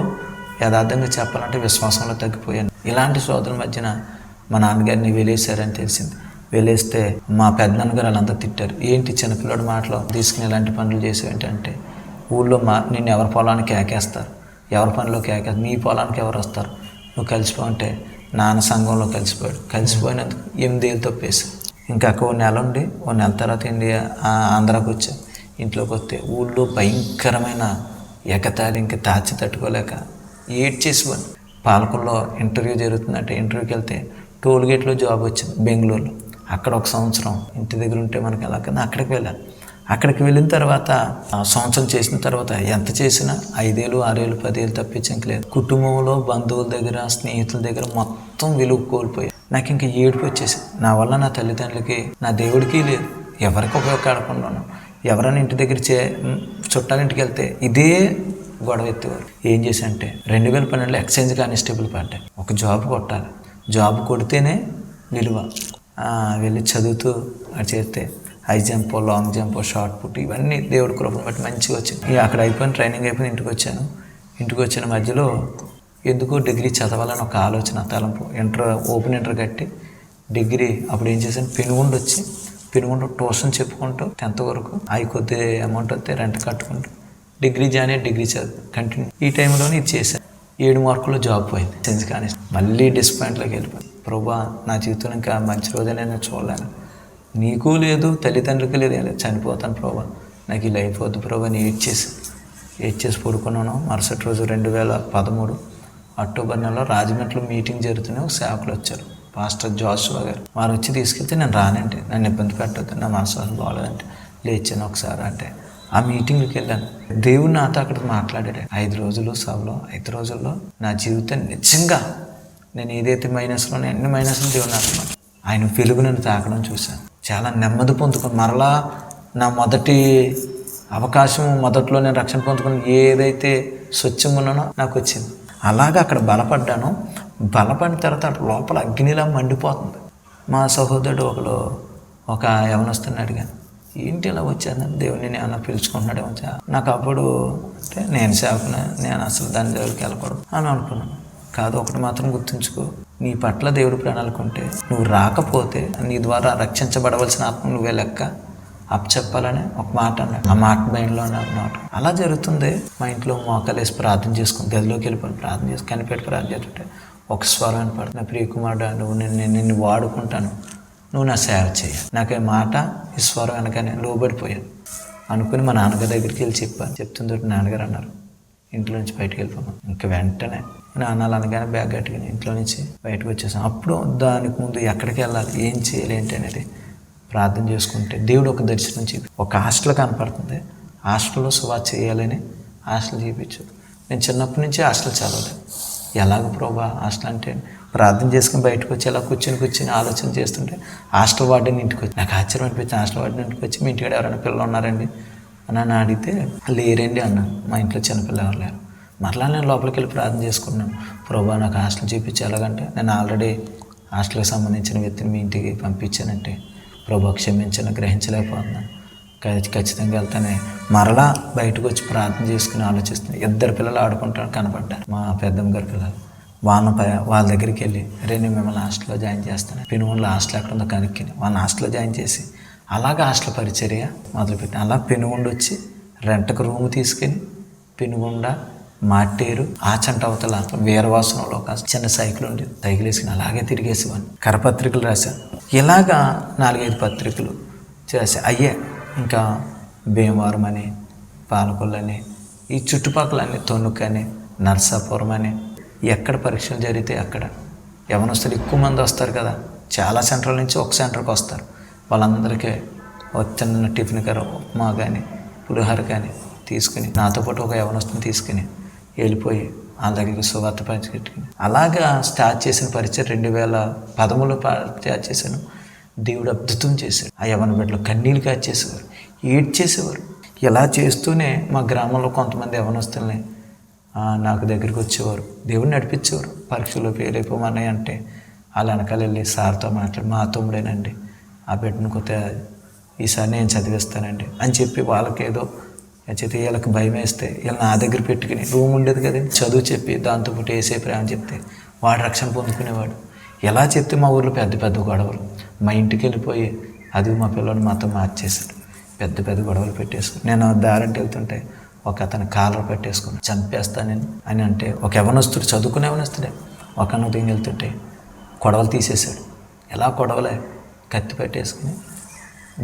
యథార్థంగా చెప్పాలంటే విశ్వాసంలో తగ్గిపోయాను. ఇలాంటి సోదరుల మధ్యన మా నాన్నగారిని వెలేశారని తెలిసింది. వెలేస్తే మా పెద్దనాన్నగారు వాళ్ళంతా తిట్టారు, ఏంటి చిన్నపిల్లడి మాటలో తీసుకుని ఇలాంటి పనులు చేసేవేంటంటే ఊళ్ళో నిన్ను ఎవరి పొలానికి కేకేస్తారు, ఎవరి పనిలో కేకేస్తారు, నీ పొలానికి ఎవరు వస్తారు, నువ్వు కలిసిపోంటే నాన్న సంఘంలో కలిసిపోయినందుకు 8 ఏళ్ళు తప్పేసి ఇంకా ఓ నెల ఉండి ఓ నెల తర్వాత ఇండియా ఆంధ్రాకి వచ్చా. ఇంట్లోకి వస్తే ఊళ్ళో భయంకరమైన ఎగతాళి, ఇంకా దాచి తట్టుకోలేక ఏడ్చేసిపోయి పాలకుల్లో ఇంటర్వ్యూ జరుగుతుందంటే ఇంటర్వ్యూకి వెళ్తే టోల్గేట్లో జాబ్ వచ్చింది బెంగళూరులో. అక్కడ 1 సంవత్సరం ఇంటి దగ్గర ఉంటే మనకి ఎలా కదా అక్కడికి వెళ్ళాను. అక్కడికి వెళ్ళిన తర్వాత సంవత్సరం చేసిన తర్వాత ఎంత చేసినా 5 ఏళ్ళు 6 ఏళ్ళు 10 ఏళ్ళు తప్పించలేదు. కుటుంబంలో బంధువుల దగ్గర స్నేహితుల దగ్గర మొత్తం విలువ కోల్పోయాయి. నాకు ఇంకా ఏడుపు వచ్చేసి నా వల్ల నా తల్లిదండ్రులకి నా దేవుడికి లేదు, ఎవరికి ఉపయోగపడకుండా ఎవరైనా ఇంటి దగ్గర చుట్టాలింటికి వెళ్తే ఇదే గొడవ ఎత్తేవారు. ఏం చేశానంటే 2012లో ఎక్స్చేంజ్ కానిస్టేబుల్ పడ్డాయి. ఒక జాబ్ కొట్టాలి, జాబ్ కొడితేనే విలువ. వెళ్ళి చదువుతూ అది చేస్తే high jump, long jump, shot put ఇవన్నీ దేవుడి కృపను బట్టి మంచిగా వచ్చింది. అక్కడ అయిపోయిన ట్రైనింగ్ అయిపోయి ఇంటికి వచ్చాను. ఇంటికి వచ్చిన మధ్యలో ఎందుకో డిగ్రీ చదవాలని ఒక ఆలోచన తలంపు. ఓపెన్ ఇంటర్ కట్టి డిగ్రీ అప్పుడు ఏం చేశాను, పెనుగొండ ట్యూషన్ చెప్పుకుంటూ 10th వరకు అవి కొద్ది అమౌంట్ వస్తే రెంట్ కట్టుకుంటూ డిగ్రీ జాయిన్ అయ్యి డిగ్రీ చదువు కంటిన్యూ. ఈ టైంలోనే ఇది చేశాను. 7 మార్కుల్లో జాబ్ పోయింది సెన్స్ కానీ మళ్ళీ డిసప్పాయింట్లోకి వెళ్ళిపోయింది. ప్రభా నా జీవితంలో ఇంకా మంచి రోజైనా నేను చూడలేను, నీకు లేదు తల్లిదండ్రులకి లేదు, చనిపోతాను ప్రభా, నాకు ఈ లైఫ్ వద్దు ప్రభా అని ఏడ్చేసి పడుకున్నాను. మరుసటి రోజు 2013 అక్టోబర్ నెలలో రాజమండ్రిలో మీటింగ్ జరుగుతూనే ఒక సేవకులు వచ్చారు, పాస్టర్ జోషువా గారు. వారు వచ్చి తీసుకెళ్తే నేను రానంటే నన్ను ఇబ్బంది పెట్టద్దు, నా మనసు బాగోలేదంటే లేచాను ఒకసారి అంటే ఆ మీటింగ్కి వెళ్ళాను. దేవుడు నాతో అక్కడ మాట్లాడాడు 5 రోజులు సభలో. 5 రోజుల్లో నా జీవితం నిజంగా నేను ఏదైతే మైనస్లో ఎన్ని మైనస్లు దేవుడు నాకు ఆయన వెలుగు నన్ను తాకడం చూశాను. చాలా నెమ్మది పొందుకుని మరలా నా మొదటి అవకాశం, మొదట్లో నేను రక్షణ పొందుకుని ఏదైతే స్వచ్ఛంగా ఉన్నానో నాకు వచ్చింది. అలాగా అక్కడ బలపడ్డాను. బలపడిన తర్వాత లోపల అగ్నిలా మండిపోతుంది. మా సహోదరుడు ఒక యవనస్తుని అడిగాను, ఏంటి ఇలా వచ్చాను, దేవుడిని నేను ఏమన్నా పిలుచుకుంటున్నాడేమో. నాకు అప్పుడు అంటే నేను సేవకుని, నేను అసలు దాని దగ్గరికి వెళ్ళకూడదు అని అనుకున్నాను. కాదు, ఒకటి మాత్రం గుర్తుంచుకో, నీ పట్ల దేవుడు ప్రణాళిక ఉంటే నువ్వు రాకపోతే నీ ద్వారా రక్షించబడవలసిన ఆత్మ నువ్వే లెక్క అప్పచెప్పాలని ఒక మాట అన్నాడు. ఆ మాట మైండ్లో మాట అలా జరుగుతుంది. మా ఇంట్లో మోకాలేసి ప్రార్థన చేసుకుని గదిలోకి వెళ్ళిపోయి ప్రార్థన చేసి కనిపెట్టి ప్రార్థన చేస్తుంటే ఒక స్వరం వినపడు, నా ప్రియకుమారుడా నువ్వు నిన్ను వాడుకుంటాను, నువ్వు నా సేవ చేయ. నాకు మాట ఈ స్వరం వెనకనే లోబడిపోయాను అనుకుని మా నాన్నగారి దగ్గరికి వెళ్ళి చెప్పాను. చెప్తుందో నాన్నగారు అన్నారు, ఇంట్లో నుంచి బయటకు వెళ్ళిపోయాను. ఇంకా వెంటనే నాన్నలు అనగానే బ్యాగ్ కట్టుకుని ఇంట్లో నుంచి బయటకు వచ్చేసాను. అప్పుడు దానికి ముందు ఎక్కడికి వెళ్ళాలి, ఏం చేయాలి ఏంటి అనేది ప్రార్థన చేసుకుంటే దేవుడు ఒక దర్శనం చూపి ఒక హాస్టల్ కనపడుతుంది. హాస్టల్లో సువార్త చేయాలని హాస్టల్ చూపించు. నేను చిన్నప్పటి నుంచి హాస్టల్ చదవలేదు. ఎలాగ ప్రభా హాస్టల్ అంటే ప్రార్థన చేసుకుని బయటకు వచ్చి ఇలా కూర్చొని ఆలోచన చేస్తుంటే హాస్టల్ వార్డెన్ ఇంటికి వచ్చి నాకు ఆశ్చర్యం అనిపించింది. హాస్టల్ వార్డెన్ ఇంటికి వచ్చి మీ ఇంటికాడ ఎవరైనా పిల్లలు ఉన్నారండి అని అడిగితే లేరండి అన్నాను. మా ఇంట్లో చిన్నపిల్లలు ఎవరు లేరు. మరలా నేను లోపలికి వెళ్ళి ప్రార్థన చేసుకున్నాను. ప్రభా నాకు హాస్టల్ చూపించి ఎలాగంటే నేను ఆల్రెడీ హాస్టల్కి సంబంధించిన వ్యక్తిని మీ ఇంటికి పంపించానంటే ప్రభా క్షమించను, గ్రహించలేకపోతున్నాను, ఖచ్చితంగా వెళ్తానే. మరలా బయటకు వచ్చి ప్రార్థన చేసుకుని ఆలోచిస్తున్నాను. 2 పిల్లలు ఆడుకుంటాను కనపడ్డారు, మా పెద్దమ్మ గారి పిల్లలు. వాళ్ళ దగ్గరికి వెళ్ళి నేను మిమ్మల్ని హాస్టల్లో జాయిన్ చేస్తాను, పెనుగొండలో హాస్టల్ ఎక్కడ ఉందో కనుక్కొని వాళ్ళని హాస్టల్లో జాయిన్ చేసి అలాగే హాస్టల్ పరిచర్య మొదలుపెట్టాను. అలా పెనుగొండ వచ్చి రెంట్కి రూమ్ తీసుకొని పెనుగొండ, మాటేరు, ఆచంట అవతల వీరవాసనంలో ఒక చిన్న సైకిల్ ఉండేది, సైకిల్ వేసుకుని అలాగే తిరిగేసేవాడిని. కరపత్రికలు రాశాను. ఇలాగా 4-5 పత్రికలు చేసా. అయ్యే ఇంకా భీమవరం అని, పాలకొల్లని, ఈ చుట్టుపక్కలని, తొనుకని, నర్సాపురం అని, ఎక్కడ పరీక్షలు జరిగితే అక్కడ యవనస్తులు ఎక్కువ మంది వస్తారు కదా, చాలా సెంటర్ల నుంచి ఒక సెంటర్కి వస్తారు. వాళ్ళందరికీ చిన్న టిఫిన్ కర్ర, ఉప్మా కానీ పులిహోర కానీ తీసుకుని నాతో పాటు ఒక యవనస్తుని తీసుకుని వెళ్ళిపోయి వాళ్ళ దగ్గరికి సువార్త పంచిపెట్టుకుని అలాగా స్టార్ట్ చేసిన పరిచయం 2013లో స్టార్ట్ చేశాను. దేవుడు అద్భుతం చేశాడు. ఆ యవన బిడ్డలు కన్నీళ్ళు కాచేసేవారు, ఏడ్చేసేవారు. ఇలా చేస్తూనే మా గ్రామంలో కొంతమంది యవనస్తుల్ని నాకు దగ్గరికి వచ్చేవారు, దేవుడిని నడిపించేవారు. పరీక్షలో ఫెయిల్ అయిపోమన్నాయి అంటే వాళ్ళ వెనకాల వెళ్ళి సార్తో మాట్లాడి, మా తమ్ముడేనండి, ఆ బిడ్డను కొత్త ఈసారి నేను చదివిస్తానండి అని చెప్పి వాళ్ళకి ఏదో అయితే వీళ్ళకి భయం వేస్తే వీళ్ళు నా దగ్గర పెట్టుకుని రూమ్ ఉండేది కదండి, చదువు చెప్పి దాంతోపాటు వేసే ప్రేమ చెప్తే వాడు రక్షణ పొందుకునేవాడు. ఎలా చెప్తే మా ఊర్లో పెద్ద పెద్ద గొడవలు, మా ఇంటికి వెళ్ళిపోయి అది మా పిల్లల్ని మాతో మార్చేశాడు. పెద్ద పెద్ద గొడవలు పెట్టేసుకుని నేను దారంటే వెళ్తుంటే ఒక అతను కాలర్ పెట్టేసుకుని చంపేస్తానని అని అంటే ఒక యవనస్తుడు, చదువుకునే యవనస్తుడే, ఒక అన్నదిని వెళ్తుంటే గొడవలు తీసేశాడు. ఎలా గొడవలే, కత్తి పెట్టేసుకుని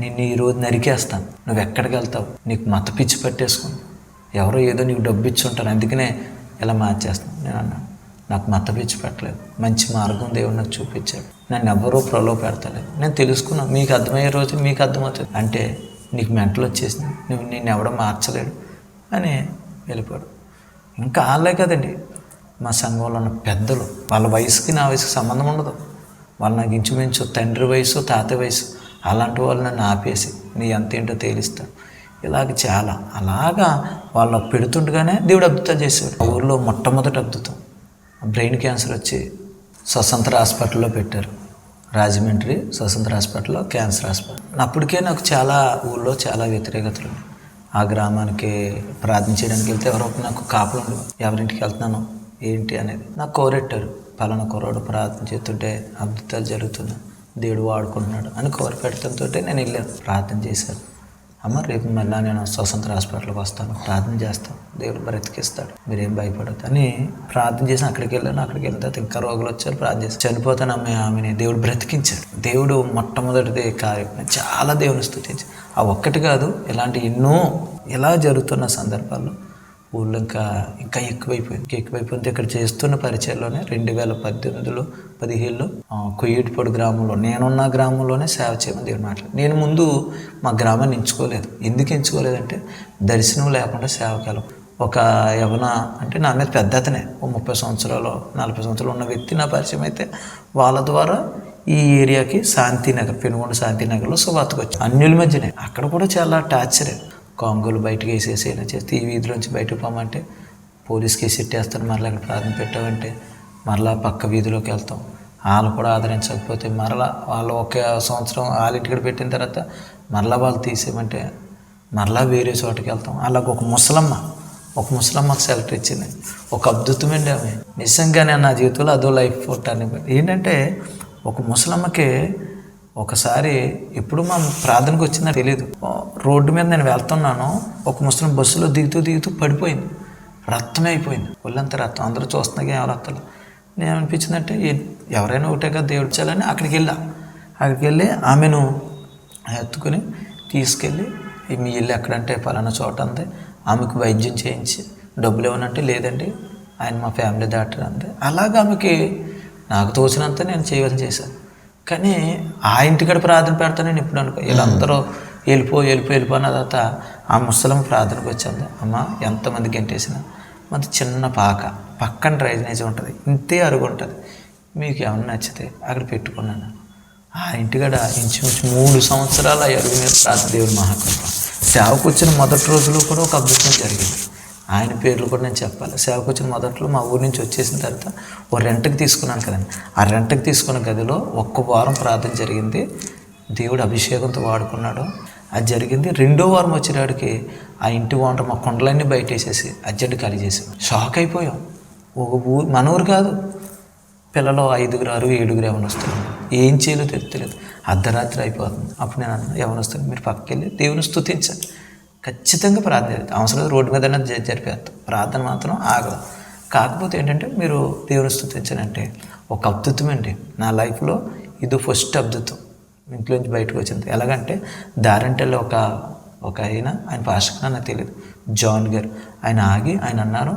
నిన్ను ఈరోజు నరికేస్తాను, నువ్వు ఎక్కడికి వెళ్తావు, నీకు మత పిచ్చి పెట్టేసుకుని ఎవరో ఏదో నీకు డబ్బు ఇచ్చి ఉంటారు అందుకనే ఇలా మార్చేస్తాను. నేను అన్నాను, నాకు మత పిచ్చి పెట్టలేదు, మంచి మార్గం దేవుడు నాకు చూపించాడు, నన్ను ఎవరో ప్రలోభ పెడతలేదు. నేను తెలుసుకున్నాను, మీకు అర్థమయ్యే రోజు మీకు అర్థమవుతుంది. అంటే నీకు మెంటలు వచ్చేసింది, నేను ఎవడో మార్చలేడు అని వెళ్ళిపోయాడు. ఇంకా వాళ్ళే కదండి, మా సంఘంలో ఉన్న పెద్దలు, వాళ్ళ వయసుకి నా వయసుకి సంబంధం ఉండదు. వాళ్ళు నాకు ఇంచుమించు తండ్రి వయసు, తాత వయసు, అలాంటి వాళ్ళు నన్ను ఆపేసి నీ అంతేంటో తేలిస్తాడు. ఇలాగ చాలా అలాగా వాళ్ళు పెడుతుండగానే దేవుడు అద్భుతం చేసేవాడు. ఆ ఊరిలో మొట్టమొదటి అద్భుతం, బ్రెయిన్ క్యాన్సర్ వచ్చి స్వతంత్ర హాస్పిటల్లో పెట్టారు. రాజమండ్రి స్వతంత్ర హాస్పిటల్లో క్యాన్సర్ హాస్పిటల్. అప్పటికే నాకు చాలా ఊళ్ళో చాలా వ్యతిరేకతలు ఉన్నాయి. ఆ గ్రామానికి ప్రార్థన చేయడానికి వెళ్తే ఎవరో నాకు కాపులు ఉండేవారు, ఎవరింటికి వెళ్తున్నాను ఏంటి అనేది. నాకు కోరెట్టారు, పలానా కుర్రాడు ప్రార్థన చేస్తుంటే అద్భుతాలు జరుగుతున్నాయి, దేవుడు వాడుకుంటున్నాడు అని కోరి పెడతంతో నేను వెళ్ళాను, ప్రార్థన చేశాను. అమ్మ రేపు మళ్ళీ నేను స్వతంత్ర హాస్పిటల్కి వస్తాను, ప్రార్థన చేస్తాను, దేవుడు బ్రతికిస్తాడు, మీరేం భయపడద్దు అని ప్రార్థన చేసి అక్కడికి వెళ్ళాను. అక్కడికి వెళ్ళిన తర్వాత ఇంకా రోగులు వచ్చారు, ప్రార్థన చేసి చనిపోతాను ఆమెని దేవుడు బ్రతికించాడు. దేవుడు మొట్టమొదటిది కార్యం చాలా దేవుని స్తుతించి ఆ ఒక్కటి కాదు, ఇలాంటి ఎన్నో ఇలా జరుగుతున్న సందర్భాల్లో ఊళ్ళో ఇంకా ఎక్కువైపోయింది. ఇక్కడ చేస్తున్న పరిచయంలోనే 2018లో 17లో కొయ్యేటిపాడు గ్రామంలో నేనున్న గ్రామంలోనే సేవ చేయమని దేవుడు మాట్లాడు. నేను ముందు మా గ్రామాన్ని ఎంచుకోలేదు. ఎందుకు ఎంచుకోలేదంటే దర్శనం లేకుండా సేవకాలం ఒక యవన అంటే నా మీద పెద్ద అతనే, 30 సంవత్సరాలు 40 సంవత్సరాలు ఉన్న వ్యక్తి నా పరిచయం అయితే వాళ్ళ ద్వారా ఈ ఏరియాకి శాంతినగర్, పెనుగొండ శాంతినగర్లో సువార్తకు వచ్చి అన్యుల మధ్యనే అక్కడ కూడా చాలా టార్చరే. కాంగోలు బయటకు వేసేసి ఇలా చేస్తే ఈ వీధిలోంచి బయటకు పోమంటే పోలీస్ కేసు ఎట్టేస్తారు. మరలా అక్కడ ప్రార్థన పెట్టామంటే మరలా పక్క వీధిలోకి వెళ్తాం. వాళ్ళు కూడా ఆదరించకపోతే మరలా వాళ్ళు ఒక సంవత్సరం వాళ్ళ ఇంటికి పెట్టిన తర్వాత మరలా వాళ్ళు తీసేయమంటే మరలా వేరే చోటుకి వెళ్తాం. అలాగ ఒక ముసలమ్మకు సెలెక్ట్ ఇచ్చింది. ఒక అద్భుతమండి ఆమె, నిజంగానే నా జీవితంలో అదో లైఫ్ టర్నింగ్ పాయింట్. ఏంటంటే ఒక ముసలమ్మకి ఒకసారి ఎప్పుడు మా ప్రార్థనకు వచ్చిందో తెలియదు, రోడ్డు మీద నేను వెళ్తున్నాను, ఒక ముస్లిం బస్సులో దిగుతూ పడిపోయింది, రక్తమే అయిపోయింది, ఒళ్ళంతా రక్తం, అందరూ చూస్తున్నాగా ఏం రక్తాలు. నేను అనిపించిందంటే ఎవరైనా ఒకటే కదా దేవుడు చాలని అక్కడికి వెళ్ళి ఆమెను ఎత్తుకుని తీసుకెళ్ళి మీ ఇల్లు ఎక్కడంటే పలానా చోట అంది, ఆమెకు వైద్యం చేయించి డబ్బులు ఏమనంటే లేదండి ఆయన మా ఫ్యామిలీ డాక్టర్ అంది. అలాగే ఆమెకి నాకు తోచినంత నేను చేయవలసి చేశాను. కానీ ఆ ఇంటికాడ ప్రార్థన పెడతానని ఇప్పుడు అనుకో, వీళ్ళందరూ వెళ్ళిపోయిన తర్వాత ఆ ముసలం ప్రార్థనకు వచ్చింది. అమ్మ ఎంతమంది గెంటేసినా మాది చిన్న పక్కన డ్రైనేజ్ ఉంటుంది, ఇంతే అరుగు ఉంటుంది, మీకు ఏమన్నా నచ్చితే అక్కడ పెట్టుకున్నాను. ఆ ఇంటికాడ ఇంచుమించు 3 సంవత్సరాలు ఆ అరుగు మీద ప్రార్థన. దేవుడు మహాకృప. సేవకు వచ్చిన మొదటి రోజులో కూడా ఒక అద్భుతం జరిగింది. ఆయన పేర్లు కూడా నేను చెప్పాలి. సేవకు వచ్చిన మొదట్లో మా ఊరి నుంచి వచ్చేసిన తర్వాత ఓ రెంట్కి తీసుకున్నాను కదండి. ఆ రెంట్కి తీసుకున్న గదిలో 1 వారం ప్రార్థన జరిగింది. దేవుడు అభిషేకంతో వాడుకున్నాడు. అది జరిగింది. 2వ వారం వచ్చేటాడికి ఆ ఇంటి ఓనర్ మా కొండలన్నీ బయట వేసేసి అర్జెంట్ ఖాళీ చేసాం. షాక్ అయిపోయాం. ఒక ఊరు, మన ఊరు కాదు, పిల్లలు 5 7 యవనస్తులు. ఏం చేయాలో తెలియదు. అర్ధరాత్రి అయిపోతుంది. అప్పుడు నేను అన్నా, యవనస్తులు మీరు పక్కకి వెళ్ళి దేవుని స్తుతించండి. ఖచ్చితంగా ప్రార్థన జరుగుతుంది. అవసరం రోడ్డు మీద జరిపేస్తాం, ప్రార్థన మాత్రం ఆగదు. కాకపోతే ఏంటంటే మీరు దేవుని స్తుతించనంటే ఒక అద్భుతం అండి. నా లైఫ్లో ఇది ఫస్ట్ అద్భుతం ఇంట్లోంచి బయటకు వచ్చింది. ఎలాగంటే దారంటెళ్ళి ఒక ఆయన పాస్టర్ నాకు తెలియదు, జాన్ గారు. ఆయన ఆగి ఆయన అన్నారు,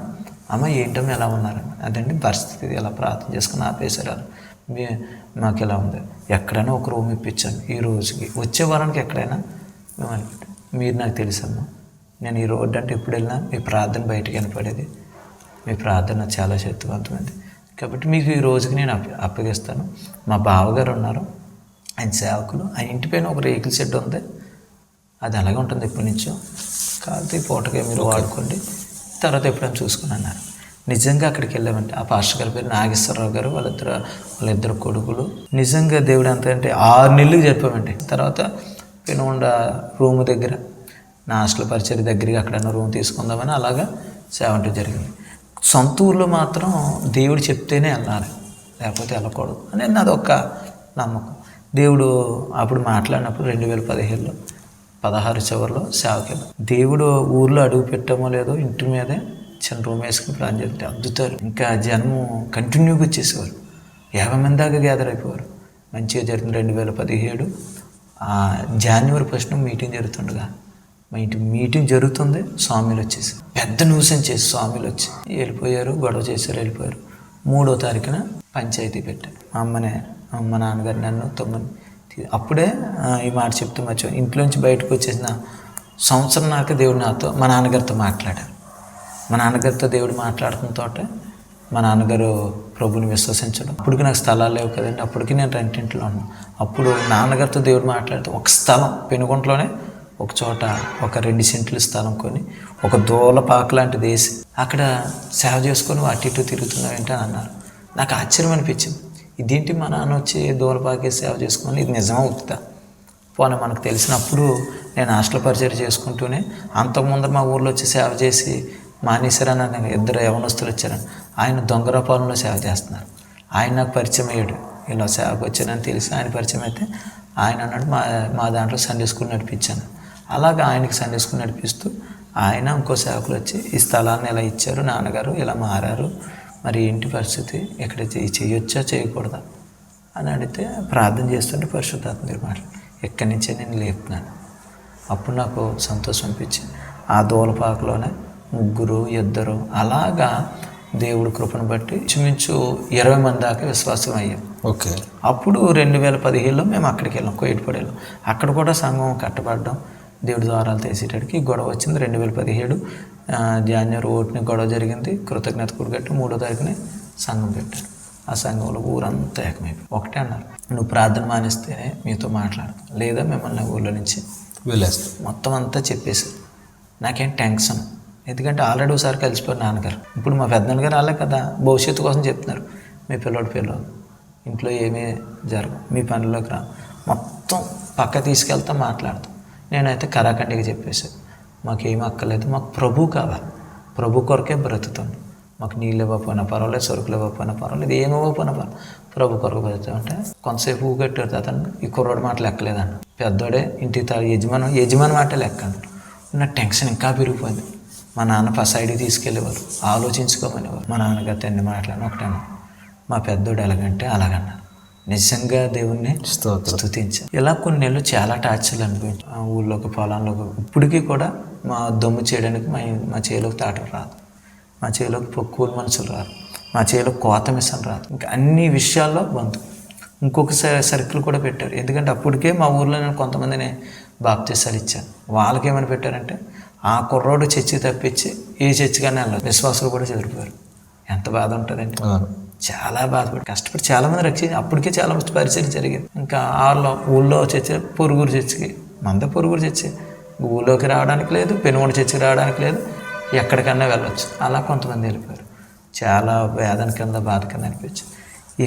అమ్మ ఏంటమ్మా ఎలా ఉన్నారని. అదండి పరిస్థితి, ఎలా ప్రార్థన చేసుకుని ఆపేశారు. మాకు ఎలా ఉంది, ఎక్కడైనా ఒక రూమ్ ఇప్పించాను ఈ రోజుకి, వచ్చే వారానికి ఎక్కడైనా మేము అనుకుంటాం. మీరు నాకు తెలుసమ్మా, నేను ఈ రోడ్డు అంటే ఎప్పుడు వెళ్ళినా మీ ప్రార్థన బయటకు వినపడేది. మీ ప్రార్థన చాలా శక్తివంతమైంది కాబట్టి మీకు ఈ రోజుకి నేను అప్పగిస్తాను. మా బావగారు ఉన్నారు, ఆయన సేవకులు. ఆయన ఇంటి పైన ఒక రేకుల షెడ్ ఉంది. అది అలాగే ఉంటుంది ఎప్పటి నుంచో. కాబట్టి పూటగా మీరు వాడుకోండి, తర్వాత ఎప్పుడైనా చూసుకుని అన్నారు. నిజంగా అక్కడికి వెళ్ళామంటే ఆ పాస్టర్ గారి పేరు నాగేశ్వరరావు గారు, వాళ్ళిద్దరు కొడుకులు. నిజంగా దేవుడు ఎంత అంటే 6 నెలలకు చెప్పామండి. తర్వాత పెనుగొండ రూమ్ దగ్గర నా హాస్టల్ పరిచయ దగ్గరికి అక్కడన్నా రూమ్ తీసుకుందామని అలాగా సేవంట జరిగింది. సొంత ఊర్లో మాత్రం దేవుడు చెప్తేనే వెళ్ళాలి, లేకపోతే వెళ్ళకూడదు అని నాది ఒక నమ్మకం. దేవుడు అప్పుడు మాట్లాడినప్పుడు 2017లో 16 చివరిలో సేవకి దేవుడు ఊర్లో అడుగు పెట్టామో లేదో ఇంటి మీదే చిన్న రూమ్ వేసుకుని ప్లాన్ చేస్తే అద్భుతాలు. ఇంకా జనము కంటిన్యూగా వచ్చేసేవారు. 50 మంది దాకా గ్యాదర్ అయిపోయారు. మంచిగా జరిగింది. 2017 జనవరి 1 మీటింగ్ జరుగుతుండగా మా ఇంటి మీటింగ్ జరుగుతుంది, స్వామిలు వచ్చేసి పెద్ద న్యూసెన్స్ చేసి స్వామిలు వచ్చి వెళ్ళిపోయారు, గొడవ చేశారు, వెళ్ళిపోయారు. 3వ తారీఖున పంచాయతీ పెట్టారు. మా నాన్నగారు నన్ను తమ్ముని. అప్పుడే ఈ మాట చెప్తూ మర్చిపో, ఇంట్లోంచి బయటకు వచ్చేసిన సంవత్సరం నాక దేవుడు నాతో మా నాన్నగారితో మాట్లాడారు. మా నాన్నగారితో దేవుడు మాట్లాడుతున్నతోటే మా నాన్నగారు ప్రభుని విశ్వసించడం. అప్పటికి నాకు స్థలాలు లేవు కదండి, అప్పటికి నేను రెంటింట్లో ఉన్నాను. అప్పుడు నాన్నగారితో దేవుడు మాట్లాడితే ఒక స్థలం పెనుగొంటలోనే ఒక చోట ఒక 2 సెంట్ల స్థలం కొని ఒక దూలపాక లాంటిది వేసి అక్కడ సేవ చేసుకొని అటు ఇటు తిరుగుతున్నావు ఏంటని అన్నారు. నాకు ఆశ్చర్యం అనిపించింది. ఇదేంటి మా నాన్న వచ్చి దూలపాకే సేవ చేసుకొని, ఇది నిజమా అవుతుందా? పోనీ మనకు తెలిసినప్పుడు నేను హాస్టల్ పరిచయం చేసుకుంటూనే అంతకుముందు మా ఊర్లో వచ్చి సేవ చేసి మానేశారని 2 యవనస్తులు వచ్చారని ఆయన దొంగరపాలెంలో సేవ చేస్తున్నారు. ఆయన నాకు పరిచయం అయ్యాడు, ఇలా సేవకు వచ్చానని తెలిసి ఆయన పరిచయం అయితే ఆయన అన్నాడు మా దాంట్లో సండే స్కూల్ నడిపించాను. అలాగా ఆయనకి సండే స్కూల్ నడిపిస్తూ ఆయన ఇంకో సేవకులు వచ్చి ఈ స్థలాన్ని ఇలా ఇచ్చారు, నాన్నగారు ఇలా మారారు, మరి ఏంటి పరిస్థితి, ఇక్కడ చేయొచ్చా చేయకూడదా అని అడిగితే ప్రార్థన చేస్తుంటే పరిశుద్ధాత్మ మీరు ఎక్కడి నుంచే నేను లేపుతున్నాను. అప్పుడు నాకు సంతోషం అనిపించింది. ఆ దూలపాకలోనే 3 2 అలాగా దేవుడు కృపను బట్టి ఇంచుమించు 20 మంది దాకా విశ్వాసం అయ్యాం. ఓకే. అప్పుడు 2017లో మేము అక్కడికి వెళ్ళాం, కోయిట్పడి వెళ్ళాం. అక్కడ కూడా సంఘం కట్టబడ్డాం. దేవుడి ద్వారాలు తీసేటడికి గొడవ వచ్చింది. 2017 జనవరి 1ని గొడవ జరిగింది. కృతజ్ఞత కూడగట్టి 3వ తారీఖుని సంఘం పెట్టారు. ఆ సంఘంలో ఊరంతా ఏకమైపోయి ఒకటే అన్నారు, నువ్వు ప్రార్థన మానేస్తేనే మీతో మాట్లాడతాం, లేదా మిమ్మల్ని ఊళ్ళో నుంచి వెళ్ళేస్తాం. మొత్తం అంతా చెప్పేశారు. నాకేం టెన్షన్, ఎందుకంటే ఆల్రెడీ ఒకసారి కలిసిపోయారు నాన్నగారు. ఇప్పుడు మా పెద్దనాన్నగారు వాళ్ళే కదా భవిష్యత్తు కోసం చెప్తున్నారు. మీ పిల్లలు ఇంట్లో ఏమీ జరగవు, మీ పనిలోకి రా, మొత్తం పక్క తీసుకెళ్తాం, మాట్లాడతాం. నేనైతే కరాఖండిగా చెప్పేశాను, మాకేమీ అక్కర్లేదు, మాకు ప్రభు కావాలి, ప్రభు కొరకే బ్రతుకుతాను. మాకు నీళ్ళు ఇవ్వకపోయినా పర్వాలేదు, సరుకులు ఇవ్వకపోయినా పర్వాలేదు, ఏమి ఇవ్వకపోయినా పర్వాలేదు, ప్రభు కొరకు బ్రతుకుతామంటే కొంతసేపు ఊగట్టాడు. అతను ఈ కుర్రోడు మాట లెక్కలేదన్న, పెద్దోడే ఇంటికి యజమాని మాట లెక్క. నా టెన్షన్ ఇంకా పెరిగిపోయింది. మా నాన్న సైడ్కి తీసుకెళ్ళేవారు, ఆలోచించుకోమనేవారు. మా నాన్నగారితో ఎన్ని మాట్లాడినా ఒకటన్నా, మా పెద్దోడు ఎలాగంటే అలాగన్నారు. నిజంగా దేవుణ్ణి స్తుతించాను. ఇలా కొన్ని నెలలు చాలా టార్చర్లు అనిపించాను. ఊళ్ళోకి పొలంలోకి ఇప్పటికీ కూడా మా దమ్ము చేయడానికి మా చేలోకి తాటలు రాదు, మా చేలోకి కూలి మనుషులు రాదు, మా చేలో కోత మిషన్ రాదు. ఇంకా అన్ని విషయాల్లో బంధు. ఇంకొక సర్కిల్ కూడా పెట్టారు. ఎందుకంటే అప్పటికే మా ఊర్లో నేను కొంతమందిని బాప్తీసాలు ఇచ్చాను. వాళ్ళకి ఏమని పెట్టారంటే ఆ కుర్రోడు చర్చికి తప్పించి ఏ చర్చికైనా వెళ్ళదు, విశ్వాసులు కూడా చెదిరిపోయారు. ఎంత బాధ ఉంటుందండి. చాలా బాధపడి కష్టపడి చాలామంది రక్షించి అప్పటికే చాలా మంది పరిచయం జరిగింది. ఇంకా ఊళ్ళో చర్చ పొరుగురు చర్చికి మంద పొరుగురు చర్చి ఊళ్ళోకి రావడానికి లేదు, పెనుగొండ చర్చికి రావడానికి లేదు, ఎక్కడికన్నా వెళ్ళొచ్చు. అలా కొంతమంది వెళ్ళిపోయారు. చాలా వేదన కింద బాధ కింద అనిపించింది.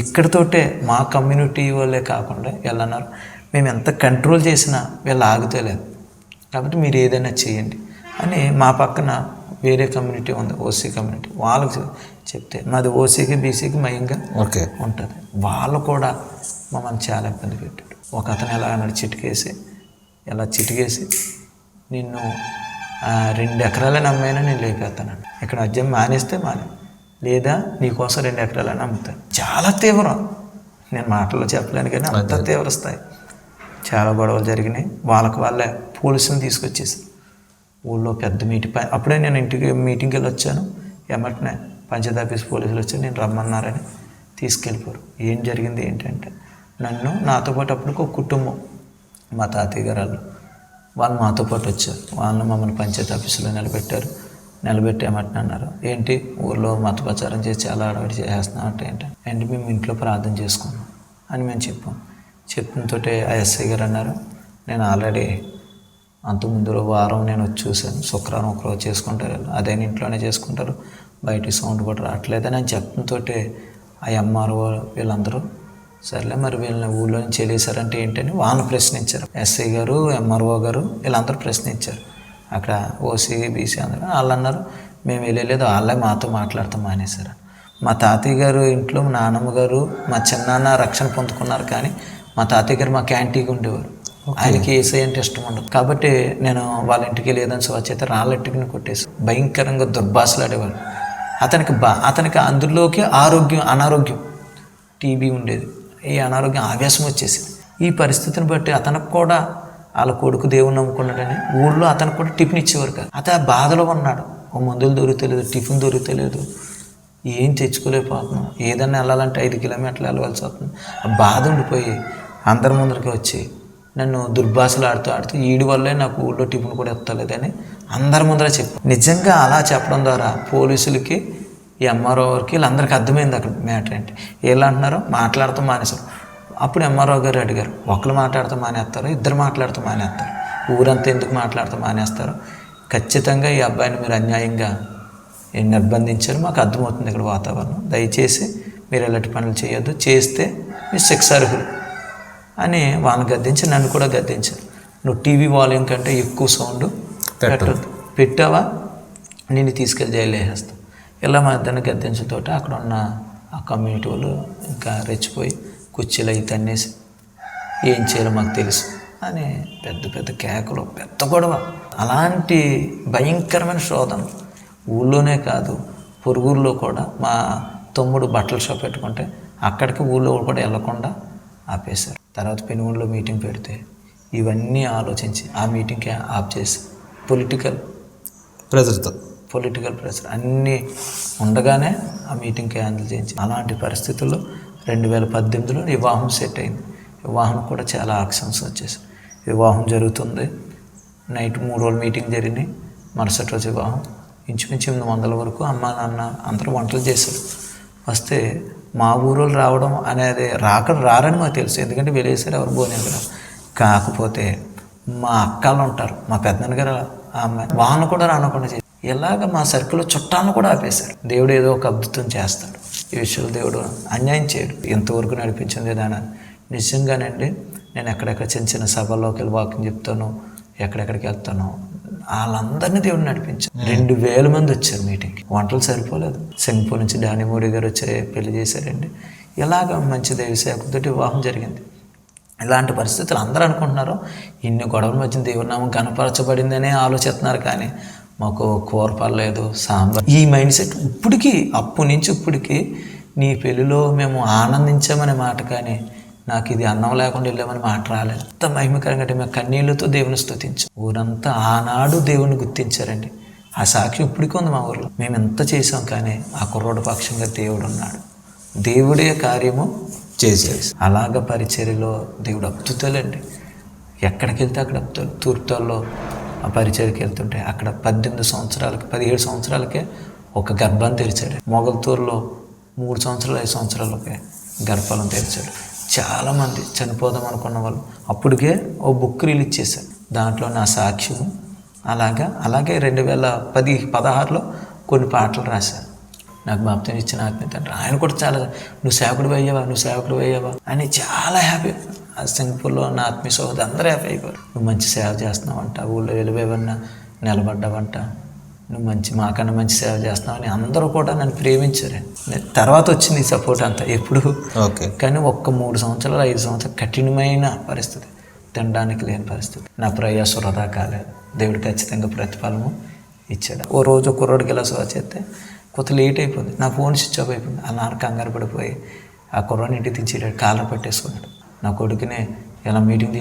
ఇక్కడితోటే మా కమ్యూనిటీ వాళ్ళే కాకుండా వీళ్ళన్నారు మేము ఎంత కంట్రోల్ చేసినా వీళ్ళు ఆగుతలేదు, కాబట్టి మీరు ఏదైనా చేయండి అని మా పక్కన వేరే కమ్యూనిటీ ఉంది, ఓసీ కమ్యూనిటీ. వాళ్ళకి చెప్తే మాది ఓసీకి బీసీకి మయంగా ఉంటుంది. వాళ్ళు కూడా మమ్మల్ని చాలా ఇబ్బంది పెట్టాడు. ఒక అతను ఎలా అన్నాడు, చిటికేసి నిన్ను 2 ఎకరాలని అమ్మైనా నేను లేపేస్తానండి, ఇక్కడ మద్యం మానేస్తే లేదా నీకోసం 2 ఎకరాలని అమ్ముతాను. చాలా తీవ్రం, నేను మాటల్లో చెప్పలేను కానీ అంత తీవ్ర స్థాయి. చాలా గొడవలు జరిగినాయి. వాళ్ళే పోలీసులను తీసుకొచ్చేసారు. ఊళ్ళో పెద్ద అప్పుడే నేను మీటింగ్కి వెళ్ళి వచ్చాను. ఎమ్మటనే పంచాయతీ ఆఫీస్ పోలీసులు వచ్చి నేను రమ్మన్నారని తీసుకెళ్ళిపోరు. ఏం జరిగింది ఏంటంటే నాతో పాటు అప్పటికి ఒక కుటుంబం, మా తాతయ్య గారు వాళ్ళు మాతో పాటు వచ్చారు. వాళ్ళు మమ్మల్ని పంచాయతీ ఆఫీసులో నిలబెట్టి ఏమంటున్నా అన్నారు, ఏంటి ఊళ్ళో మత ప్రచారం చేసి చాలా అడవాడి చేస్తున్నాం అంటే మేము ఇంట్లో ప్రార్థన చేసుకున్నాం అని మేము చెప్పినతో ఆ ఎస్ఐ గారు అన్నారు, నేను ఆల్రెడీ అంతకుముందు వారం నేను వచ్చి చూశాను, శుక్రవారం ఒకరోజు చేసుకుంటారు, అదేని ఇంట్లోనే చేసుకుంటారు, బయటికి సౌండ్ కూడా రావట్లేదని అని చెప్పడంతో ఆ ఎంఆర్ఓ వీళ్ళందరూ సర్లే మరి వీళ్ళని ఊళ్ళో నుంచి వెళ్ళేశారంటే ఏంటని వాళ్ళని ప్రశ్నించారు. ఎస్ఐ గారు, ఎంఆర్ఓ గారు వీళ్ళందరూ ప్రశ్నించారు. అక్కడ ఓసీ బీసీ అందరూ వాళ్ళు అన్నారు మేము వెళ్ళలేదు, వాళ్ళే మాతో మాట్లాడతాం మానేశారు. మా తాతయ్య గారు ఇంట్లో మా నాన్నమ్మ గారు మా చిన్నాన్న రక్షణ పొందుకున్నారు, కానీ మా తాతయ్య గారు మా క్యాంటీన్కి ఉండేవారు. ఆయనకి ఏసఐ అంటే ఇష్టం ఉండదు. కాబట్టి నేను వాళ్ళ ఇంటికి లేదని స్వచ్ఛత రాళ్ళెట్టుకుని కొట్టేసి భయంకరంగా దుర్భాషలాడేవాడు. అతనికి అందులోకి అనారోగ్యం టీబీ ఉండేది. ఈ అనారోగ్యం ఆవేశం వచ్చేసింది. ఈ పరిస్థితిని బట్టి అతనికి కూడా వాళ్ళ కొడుకు దేవుని నమ్ముకున్నాడని ఊళ్ళో అతనికి కూడా టిఫిన్ ఇచ్చేవారు కాదు. అతను బాధలో ఉన్నాడు. ఓ మందులు దొరుకుతలేదు, టిఫిన్ దొరుకుతలేదు, ఏం తెచ్చుకోలేకపోతున్నాం, ఏదన్నా వెళ్ళాలంటే 5 కిలోమీటర్లు వెళ్ళవలసి వస్తుంది. ఆ బాధ ఉండిపోయి అందరి ముందరికి వచ్చి నన్ను దుర్భాషలు ఆడుతూ వీడి వల్లే నాకు ఊళ్ళో టిఫిన్ కూడా ఎత్తలేదని అందరి ముందర చెప్పు. నిజంగా అలా చెప్పడం ద్వారా పోలీసులకి, ఎంఆర్ఓ గారికి వీళ్ళందరికీ అర్థమైంది అక్కడ మ్యాటర్ ఏంటి. వీళ్ళు అంటున్నారో మాట్లాడుతూ మానేశారు. అప్పుడు ఎంఆర్ఓ గారు అడిగారు, ఒకరు మాట్లాడుతూ మానేస్తారు, 2 మాట్లాడుతూ మానేస్తారు, ఊరంతా ఎందుకు మాట్లాడుతూ మానేస్తారు, ఖచ్చితంగా ఈ అబ్బాయిని మీరు అన్యాయంగా నిర్బంధించారు, మాకు అర్థమవుతుంది ఇక్కడ వాతావరణం, దయచేసి మీరు ఇలాంటి పనులు చేయొద్దు, చేస్తే మీరు శిక్షార్హులు అని వాళ్ళని గద్దించి నన్ను కూడా గద్దించారు. నువ్వు టీవీ వాల్యూమ్ కంటే ఎక్కువ సౌండ్ పెట్టావా నిన్ను తీసుకెళ్ళి జైలు వేసేస్తాం. ఇలా మా ఇద్దరిని గద్దించడంతో అక్కడ ఉన్న ఆ కమ్యూనిటీ వాళ్ళు ఇంకా రెచ్చిపోయి కుర్చీలు అవి తన్నేసి ఏం చేయాలో మాకు తెలుసు అని పెద్ద కేకలు, పెద్ద గొడవ. అలాంటి భయంకరమైన శోధన ఊళ్ళోనే కాదు పొరుగురులో కూడా. మా తమ్ముడు బట్టల షాప్ పెట్టుకుంటే అక్కడికి ఊళ్ళో కూడా వెళ్ళకుండా ఆపేశారు. తర్వాత పెనుగొండలో మీటింగ్ పెడితే ఇవన్నీ ఆలోచించి ఆ మీటింగ్కి ఆఫ్ చేసి పొలిటికల్ ప్రెషర్ అన్నీ ఉండగానే ఆ మీటింగ్ క్యాన్సిల్ చేయించి అలాంటి పరిస్థితుల్లో 2018లో వివాహం సెట్ అయింది. వివాహం కూడా చాలా యాక్షన్స్ వచ్చేసాయి. వివాహం జరుగుతుంది, నైట్ 3 రోజులు మీటింగ్ జరిగినాయి, మరుసటి రోజు వివాహం. ఇంచుమించు 800 వరకు అమ్మ నాన్న అందరూ వంటలు చేశారు. వస్తే మా ఊరోళ్ళు రావడం అనేది రారని మాకు తెలుసు, ఎందుకంటే వెళ్ళేసారు, ఎవరు భోజనం కదా. కాకపోతే మా అక్కలు ఉంటారు, మా పెద్దనాన్న గారు ఆ అమ్మాయి, వాళ్ళని కూడా రానకుండా చేసి ఇలాగ మా సర్కిల్లో చుట్టాలను కూడా ఆపేశారు. దేవుడు ఏదో ఒక అద్భుతం చేస్తాడు. ఈ విషయంలో దేవుడు అన్యాయం చేయడు. ఎంతవరకు నడిపించింది దానాన్ని నిజంగానండి. నేను ఎక్కడెక్కడ చిన్న సభల్లోకి వెళ్ళి వాకింగ్ చెప్తాను, ఎక్కడెక్కడికి వెళ్తాను, వాళ్ళందరినీ దేవుడు నడిపించారు. 2000 మంది వచ్చారు మీటింగ్కి. వంటలు సరిపోలేదు. సింగపూర్ నుంచి డానిమోడి గారు వచ్చి పెళ్లి చేశారండి. ఇలాగ మంచి దైవసేవకులతో వివాహం జరిగింది. ఇలాంటి పరిస్థితులు అందరూ అనుకుంటున్నారు ఇన్ని గొడవల మధ్య దేవుడి నామం కనపరచబడిందనే ఆలోచిస్తున్నారు, కానీ మాకు కూర పర్లేదు, సాంబార్. ఈ మైండ్ సెట్ ఇప్పటికీ, అప్పటి నుంచి ఇప్పటికీ నీ పెళ్ళిలో మేము ఆనందించామనే మాట, కానీ నాకు ఇది అన్నం లేకుండా వెళ్ళామని మాట రాలేదు. ఎంత మహిమకరంగా అంటే మేము కన్నీళ్ళతో దేవుని స్తుతించాం. ఊరంతా ఆనాడు దేవుని గుర్తించారండి. ఆ సాక్ష్యం ఇప్పటికీ ఉంది మా ఊర్లో. మేము ఎంత చేసాం, కానీ ఆ కుర్రోడు పక్షంగా దేవుడు ఉన్నాడు. దేవుడే కార్యము చేసేసి అలాగ పరిచర్యలో దేవుడు అద్భుతాలండి. ఎక్కడికి వెళ్తే అక్కడ అద్భుతాలు. తూర్పుతాల్లో ఆ పరిచర్యకి వెళ్తుంటే అక్కడ 17 సంవత్సరాలకే ఒక గర్భాన్ని తెరిచాడు. మొగల్తూరులో 3 సంవత్సరాలు 5 సంవత్సరాలకి గర్భఫలం తెరిచాడు. చాలామంది చనిపోదాం అనుకున్న వాళ్ళు అప్పటికే ఓ బుక్ రిలీజ్ చేశారు. దాంట్లో నా సాక్ష్యం అలాగే 2016లో కొన్ని పాటలు రాశాను. నాకు బాప్తిసం ఇచ్చిన ఆత్మీయ తండ్రి ఆయన కూడా చాలా నువ్వు సేవకుడు అయ్యావా అని చాలా హ్యాపీ. ఆ సింగపూర్లో నా ఆత్మీయ సోదరు అందరూ హ్యాపీ అయిపోయారు. నువ్వు మంచి సేవ చేస్తున్నావంట, ఊళ్ళో వెలువేవన్నా నిలబడ్డావంట, నువ్వు మాకన్నా మంచి సేవ చేస్తున్నావని అందరూ కూడా నన్ను ప్రేమించారు. తర్వాత వచ్చింది ఈ సపోర్ట్ అంతా ఎప్పుడు. కానీ 3 సంవత్సరాలు 5 సంవత్సరాలు కఠినమైన పరిస్థితి, తినడానికి లేని పరిస్థితి. నా ప్రయాస వృధా కాలేదు. దేవుడు ఖచ్చితంగా ప్రతిఫలము ఇచ్చాడు. ఓ రోజు కుర్రోడికి ఇలా సేవ చేస్తే కొంత లేట్ అయిపోయింది. నా ఫోన్ స్విచ్ ఆఫ్ అయిపోయింది. ఆ నాన్న కంగారు పడిపోయి ఆ కుర్రోని ఇంటికి తెచ్చేటాడు, కాలర్ పట్టేసుకున్నాడు. నా కొడుకుని ఇలా మీటింగ్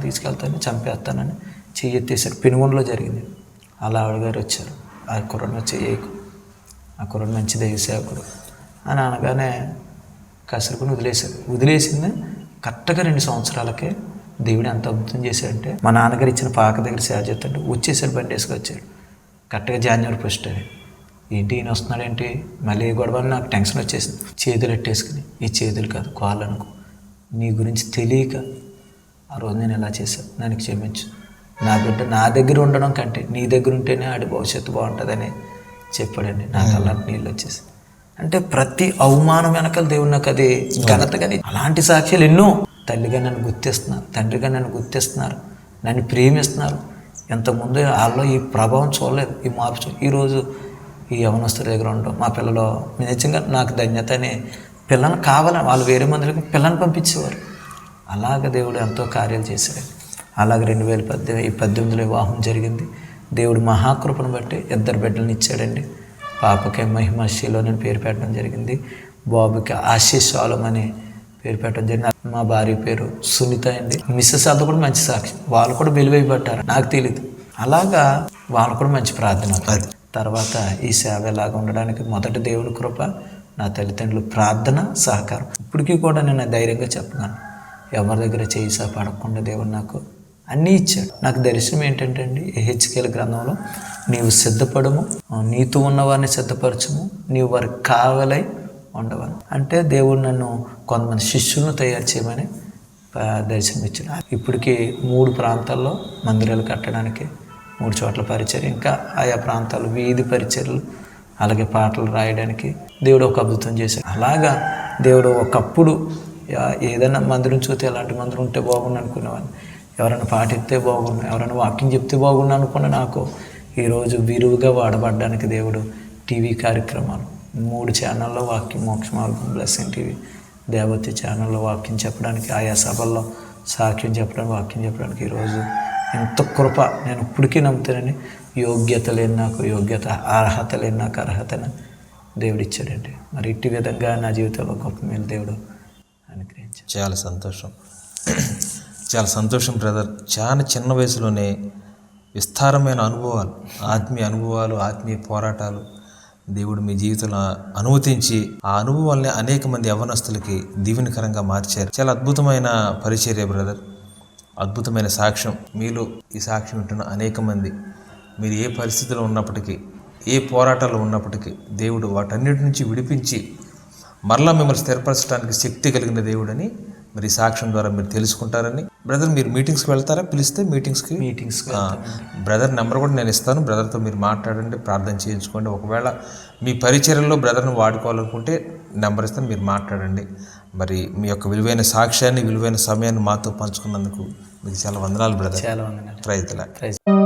తీసుకెళ్తాను చంపేస్తానని చెయ్యి ఎత్తేసాడు. పెనుగొండలో జరిగింది. అలా ఆవిడగారు వచ్చారు, ఆ కుర్రోని చెయ్యకు, ఆ కుర్రోని మంచి దైవ సేవకుడు అని అనగానే కసురుకుని వదిలేసింది. కరెక్ట్గా 2 సంవత్సరాలకే దేవుడు ఎంత అద్భుతం చేశాడంటే, మా నాన్నగారు ఇచ్చిన పాక దగ్గర సేవ చేస్తాడు, వచ్చేసాడు, బండి వేసుకొచ్చాడు. కరెక్ట్గా జనవరి 1 అది. ఏంటి ఈయన వస్తున్నాడేంటి మళ్ళీ గొడవ అని నాకు టెన్షన్ వచ్చేసింది. చేతులు ఎట్టేసుకుని, ఈ చేతులు కాదు కాళ్ళు అనుకో, నీ గురించి తెలియక ఆ రోజు నేను ఎలా చేశాను, నన్ను క్షమించు. నా బిడ్డ నా దగ్గర ఉండడం కంటే నీ దగ్గర ఉంటేనే ఆడి భవిష్యత్తు బాగుంటుందని చెప్పాడండి. నాకు అలాంటి నీళ్ళు వచ్చేసి అంటే ప్రతి అవమానం వెనకాల దేవుడు నాకు అది ఘనత. కానీ అలాంటి సాక్ష్యాలు ఎన్నో. తల్లిగా నన్ను గుర్తిస్తున్నారు, తండ్రిగా నన్ను గుర్తిస్తున్నారు, నన్ను ప్రేమిస్తున్నారు. ఇంతకుముందు వాళ్ళలో ఈ ప్రభావం చూడలేదు, ఈ మార్పు ఈరోజు ఈ యవనస్తుల దగ్గర ఉండడం, మా పిల్లలు నిజంగా నాకు ధన్యత అని పిల్లలు కావాలని వాళ్ళు వేరే మందులకి పిల్లల్ని పంపించేవారు. అలాగ దేవుడు ఎంతో కార్యాలు చేశాడు. అలాగే 2018లో వివాహం జరిగింది. దేవుడు మహాకృపను బట్టి 2 బిడ్డలను ఇచ్చాడండి. పాపకి మహిమశీలోని పేరు పెట్టడం జరిగింది, బాబుకి ఆశీష్ ఆలం అని పేరు పెట్టడం జరిగింది. మా భార్య పేరు సునీత అండి. మిస్సెస్ అది కూడా మంచి సాక్షి, వాళ్ళు కూడా వెలువైపడ్డారు, నాకు తెలియదు. అలాగా వాళ్ళు కూడా మంచి ప్రార్థన. తర్వాత ఈ సేవ ఎలాగా ఉండడానికి మొదటి దేవుడి కృప, నా తల్లిదండ్రులు ప్రార్థన, సహకారం. ఇప్పటికీ కూడా నేను ధైర్యంగా చెప్పగలను, ఎవరి దగ్గర చేయి పడకుండా దేవుడు నాకు అన్నీ ఇచ్చాడు. నాకు దర్శనం ఏంటంటే అండి, ఎహెచ్కేల్ గ్రంథంలో నీవు సిద్ధపడము, నీతో ఉన్నవారిని సిద్ధపరచము, నీవు వారికి కావలై ఉండవని. అంటే దేవుడు నన్ను కొంతమంది శిష్యులను తయారు చేయమని దర్శనం ఇచ్చాడు. ఇప్పటికీ 3 ప్రాంతాల్లో మందిరాలు కట్టడానికి 3 చోట్ల పరిచర్య, ఇంకా ఆయా ప్రాంతాలు వీధి పరిచర్యలు, అలాగే పాటలు రాయడానికి దేవుడు ఒక అద్భుతం చేశాడు. అలాగా దేవుడు ఒకప్పుడు ఏదైనా మందిరం చూస్తే ఎలాంటి మందిరం ఉంటే బాగుండు అనుకునేవాడిని, ఎవరైనా పాటిస్తే బాగుండు, ఎవరైనా వాకింగ్ చెప్తే బాగుండు అనుకున్న నాకు ఈరోజు విరువుగా వాడబడ్డానికి దేవుడు టీవీ కార్యక్రమాలు 3 ఛానల్లో వాక్యం, మోక్ష మార్గం, బ్లెస్సింగ్ టీవీ, దేవతి ఛానల్లో వాక్యం చెప్పడానికి, ఆయా సభల్లో సాక్ష్యం చెప్పడానికి, వాక్యం చెప్పడానికి ఈరోజు ఎంత కృప. నేను ఇప్పటికీ నమ్ముతానని, యోగ్యత లేని నాకు యోగ్యత, అర్హత లేని నాకు అర్హతను దేవుడు ఇచ్చాడండి. మరి ఇట్టి విధంగా నా జీవితంలో గొప్ప మేలు దేవుడు అనుగ్రహించాడు. చాలా సంతోషం బ్రదర్. చాలా చిన్న వయసులోనే విస్తారమైన అనుభవాలు, ఆత్మీయ అనుభవాలు, ఆత్మీయ పోరాటాలు దేవుడు మీ జీవితంలో అనుమతించి ఆ అనుభవాల్ని అనేక మంది యవ్వనస్తులకి దీవెనకరంగా మార్చారు. చాలా అద్భుతమైన పరిచర్య బ్రదర్, అద్భుతమైన సాక్ష్యం. మీలో ఈ సాక్ష్యం ఉంటున్న అనేక మంది, మీరు ఏ పరిస్థితిలో ఉన్నప్పటికీ, ఏ పోరాటాలు ఉన్నప్పటికీ దేవుడు వాటన్నిటి నుంచి విడిపించి మరలా మిమ్మల్ని స్థిరపరచడానికి శక్తి కలిగిన దేవుడని మరి సాక్ష్యం ద్వారా మీరు తెలుసుకుంటారని. బ్రదర్ మీరు మీటింగ్స్కి వెళ్తారా? పిలిస్తే మీటింగ్స్కి బ్రదర్ నెంబర్ కూడా నేను ఇస్తాను. బ్రదర్తో మీరు మాట్లాడండి, ప్రార్థన చేయించుకోండి. ఒకవేళ మీ పరిచర్యలో బ్రదర్ని వాడుకోవాలనుకుంటే నెంబర్ ఇస్తాను, మీరు మాట్లాడండి. మరి మీ యొక్క విలువైన సాక్ష్యాన్ని, విలువైన సమయాన్ని మాతో పంచుకున్నందుకు మీకు చాలా వందనాలు బ్రదర్. చాలా వందనాలు. ప్రైజ్.